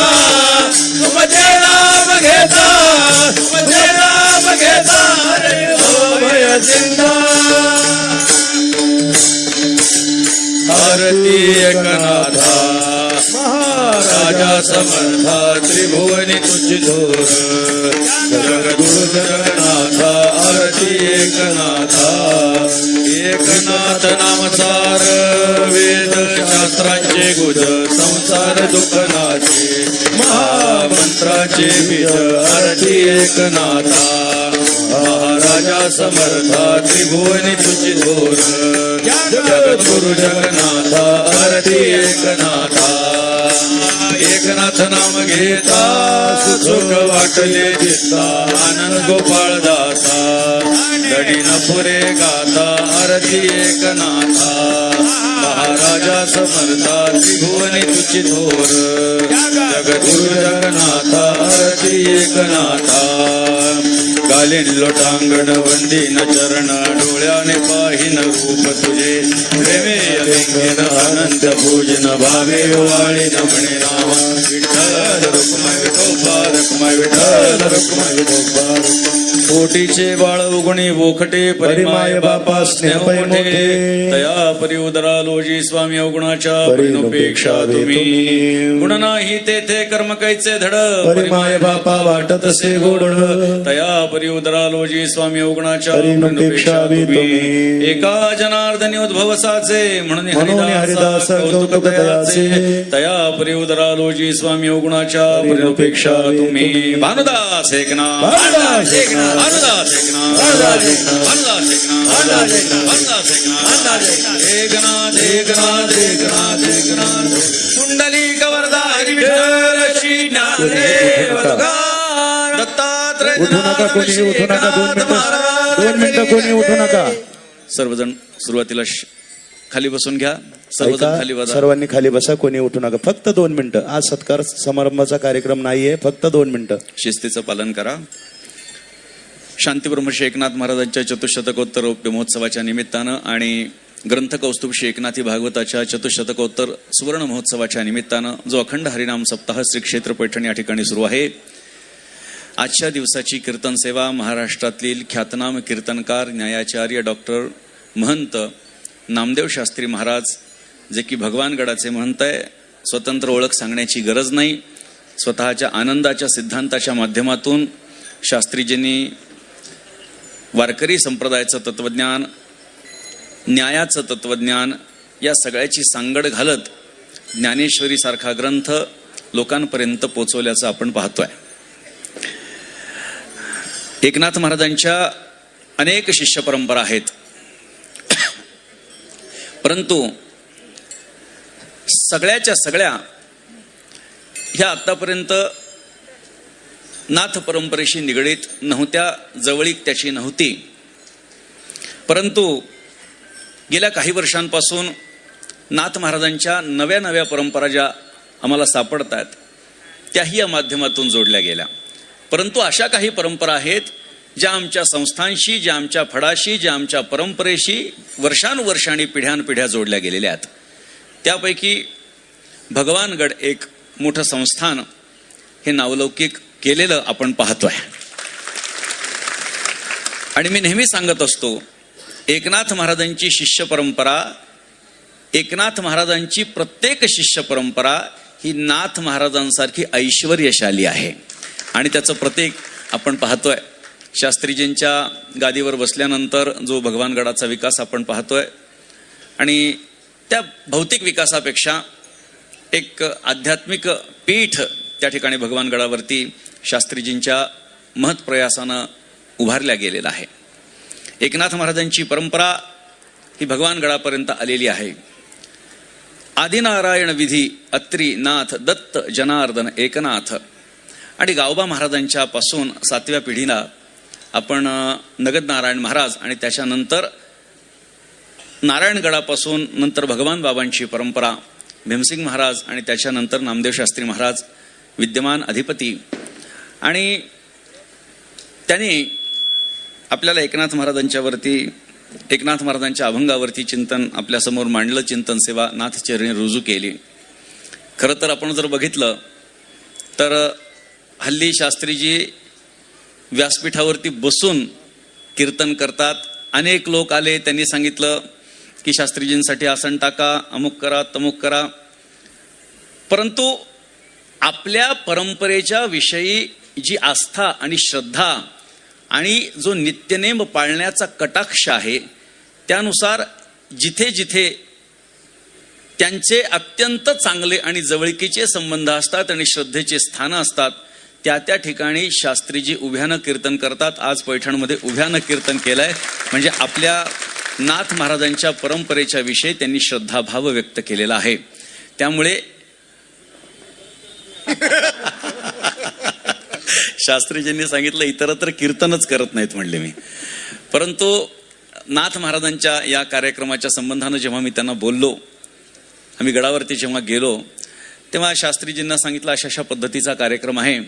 तुमचे नाम घेता, तुमचे नाम घेता, हरे भव भय चिंता. आरती एकनाथा, महाराजा समर्था, त्रिभुवनी तुझी धोर. जगद्गुरु जगन्नाथा, आरती एकनाथा. एकनाथ नामसार, वेद शास्त्रांचे गुज, संसार दुःखनाचे, महामंत्राचे बीज. आरती एकनाथा, महाराजा समर्था, त्रिभुवनी तुझी धोर. जगद्गुरु जगन्नाथा, आरती एकनाथा. एकनाथ नाम घेता सुख वाटले चित्ता आनंद गोपाळ दासा गडी न पुरे गाता आरती एकनाथा महाराजा समर्था त्रिभुवनी तुची थोर जगद्गुरु जगन्नाथा आरती एकनाथा गालीन लोटांगण वंदीन चरण डोळ्याने पाहिन रूप तुझे प्रेमे लिंगेन अनंत पूजन भावे वाळी नमणे नाम विठ्ठल रुक्माई विठोबा रुक्माई विठ्ठल रुक्माई विठोबा कोटीचे बाळ उगणी बोखटे परिमाय बापा स्नेह मोठे तया परी उदरा लोजी स्वामी अवगुणाच्या परिणोपेक्षा तुम्ही गुण नाही तेथे कर्म कैचे धड परिमाय बापा वाटत से गोड तया परी उदरा लोजी स्वामी अवगुणाच्या परिणोपेक्षा तुम्ही एका जनार्दनी उद्भव साचे म्हणून हरिदास कौतुक दयाचे तया परी उदरा लोजी स्वामी अवगुणाच्या परिणोपेक्षा तुम्ही भानुदास एकनाथ भानुदास एकनाथ भानुदास एकनाथ भानुदास एकनाथ एकनाथ एकनाथ एकनाथ एकनाथ कुंडली कवरदारी विठ्ठल श्री ज्ञानदेव दत्तात्रय उठू नका कोणी, उठू नका. 2 मिनिटं कोणी उठू नका. सर्वजण सुरुवातीला खाली बसून घ्या. सर्वजण खाली बसा. सर्वांनी खाली बसा, कोणी उठू नका. फक्त 2 मिनिटं. आज सत्कार समारंभाचा कार्यक्रम नाहीये, फक्त 2 मिनिटं. शिस्तीचं पालन करा. शांतीब्रह्मश्री एकनाथ महाराजांच्या चतुशतकोत्तर रौप्य महोत्सवाच्या निमित्तानं आणि ग्रंथ कौस्तुभ श्री एकनाथी भागवताच्या चतुशतकोत्तर सुवर्ण महोत्सवाच्या निमित्तानं जो अखंड हरिनाम सप्ताह श्री क्षेत्र पैठण या ठिकाणी सुरू आहे. आजच्या दिवसाची कीर्तन सेवा महाराष्ट्रातील ख्यातनाम कीर्तनकार न्यायाचार्य डॉक्टर महंत नामदेव शास्त्री महाराज, जे की भगवानगडाचे महंत आहे. स्वतंत्र ओळख सांगण्याची गरज नाही. स्वतःच्या आनंदाच्या सिद्धांताच्या माध्यमातून शास्त्रीजींनी वारकरी संप्रदायाचं तत्वज्ञान, न्यायाचं तत्वज्ञान या सगळ्याची सांगड घालत ज्ञानेश्वरी सारखा ग्रंथ लोकांपर्यंत पोहोचवल्याचं आपण पाहतोय. एकनाथ महाराजांच्या अनेक शिष्य परंपरा आहेत, परंतु सगळ्याच्या सगळ्या ह्या आतापर्यंत नाथ परंपरेशी निगडीत नव्हत्या, जवळीक त्याची नव्हती. परंतु गेल्या काही वर्षांपासून नाथ महाराजांच्या नव्या नव्या परंपरा ज्या आम्हाला सापडतात त्याही या माध्यमातून जोडल्या गेल्या. परंतु अशा काही परंपरा आहेत ज्या आमच्या संस्थांशी, ज्या आमच्या फडाशी, ज्या आमच्या परंपरेशी वर्षानुवर्षांनी पिढ्यानपिढ्या जोडल्या गेलेल्या आहेत. त्यापैकी भगवानगड एक मोठं संस्थान हे नावलौकिक केलेलं आपण पाहतोय. आणि मी नेहमी सांगत असतो, एकनाथ महाराजांची शिष्य परंपरा, एकनाथ महाराजांची प्रत्येक शिष्य परंपरा ही नाथ महाराजांसारखी ऐश्वर्यशाली आहे. आणि त्याचं प्रतीक आपण पाहतोय. शास्त्रीजींच्या गादीवर बसल्यानंतर जो भगवानगडाचा विकास आपण पाहतोय, आणि त्या भौतिक विकासापेक्षा एक आध्यात्मिक पीठ त्या ठिकाणी भगवानगडावरती शास्त्रीजींच्या महत्प्रयासानं उभारल्या गेलेला आहे. एकनाथ महाराजांची परंपरा ही भगवानगडापर्यंत आलेली आहे. आदिनारायण विधी अत्री नाथ दत्त जनार्दन एकनाथ. आणि गावबा महाराजांच्या पासून 7व्या पिढीला आपण नगद नारायण महाराज आणि त्याच्यानंतर नारायणगडापासून नंतर भगवान बाबांची परंपरा, भीमसिंग महाराज आणि त्याच्यानंतर नामदेव शास्त्री महाराज विद्यमान अधिपती. आणि त्यांनी आपल्याला एकनाथ महाराजांच्या अभंगावरती चिंतन आपल्यासमोर मांडलं. चिंतन सेवा नाथ चरणी रुजू केली. खरं तर आपण जर बघितलं तर हल्ली शास्त्रीजी व्यासपीठावरती बसून कीर्तन करतात. अनेक लोक आले, त्यांनी सांगितलं की शास्त्रीजींसाठी आसन टाका, अमुक करा, तमुक करा. परंतु आपल्या परंपरेच्या विषयी जी आस्था आणि श्रद्धा आणि जो नित्यनेम पाळण्याचा कटाक्ष आहे, त्यानुसार जिथे जिथे त्यांचे अत्यंत चांगले आणि जवळकीचे संबंध असतात आणि श्रद्धेचे स्थानं असतात, त्या त्या ठिकाणी शास्त्रीजी उभ्यानं कीर्तन करतात. आज पैठणमध्ये उभ्यानं कीर्तन केलंय, म्हणजे आपल्या नाथ महाराजांच्या परंपरेच्या विषयी त्यांनी श्रद्धाभाव व्यक्त केलेला आहे. त्यामुळे शास्त्रीजींनी सांगितलं इतरत्र कीर्तनच करत नाहीत म्हणले मी. परंतु नाथ महाराजांच्या या कार्यक्रमाच्या संबंधानं जेव्हा मी त्यांना बोललो, आम्ही गडावरती जेव्हा गेलो तेव्हा शास्त्रीजींना सांगितलं अशा पद्धतीचा कार्यक्रम आहे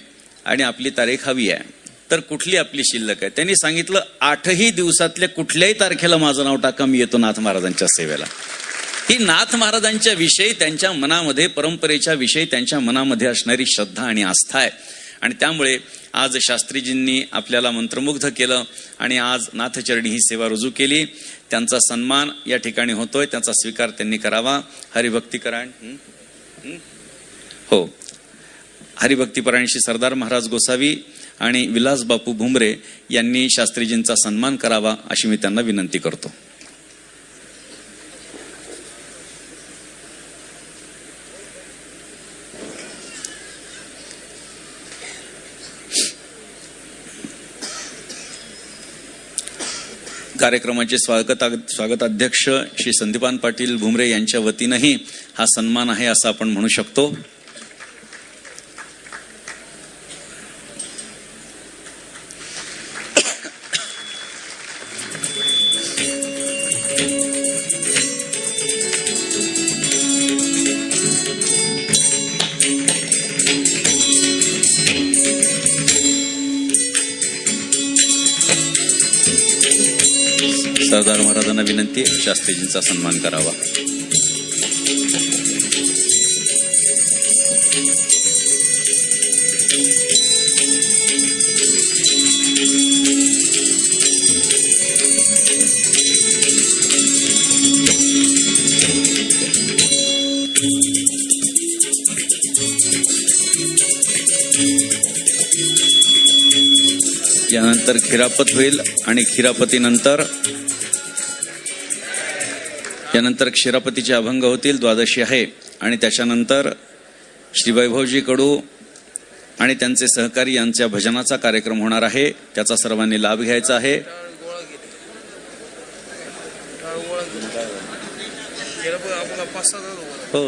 आणि आपली तारीख हवी आहे. तर कुठली आपली शिल्लक आहे? त्यांनी सांगितलं 8ही दिवसातल्या कुठल्याही तारखेला माझं नाव टाका, मी येतो नाथ महाराजांच्या सेवेला. ही नाथ महाराजांच्या विषयी त्यांच्या मनामध्ये, परंपरेच्या विषयी त्यांच्या मनामध्ये असणारी श्रद्धा आणि आस्था आहे. आणि त्यामुळे आज शास्त्रीजींनी आपल्याला मंत्रमुग्ध केलं आणि आज नाथचरणी ही सेवा रुजू केली. त्यांचा सन्मान या ठिकाणी होतोय, त्याचा स्वीकार त्यांनी करावा. हरिभक्तीपरायण हो, हरिभक्तीपरायण श्री सरदार महाराज गोसावी आणि विलास बापू भुमरे यांनी शास्त्रीजींचा सन्मान करावा अशी मी त्यांना विनंती करतो. कार्यक्रमाचे स्वागताध्यक्ष श्री संदीपान पाटील भुमरे यांच्या वतीनंही हा सन्मान आहे असं आपण म्हणू शकतो. सरदार महाराजांना विनंती आहे शास्त्रीजींचा सन्मान करावा. यानंतर खिरापत होईल आणि यानंतर क्षीरापतीचे अभंग होतील. द्वादशी आहे आणि त्याच्यानंतर श्री वैभवजी कडू आणि त्यांचे सहकारी यांच्या भजनाचा कार्यक्रम होणार आहे. त्याचा सर्वांनी लाभ घ्यायचा आहे. हो,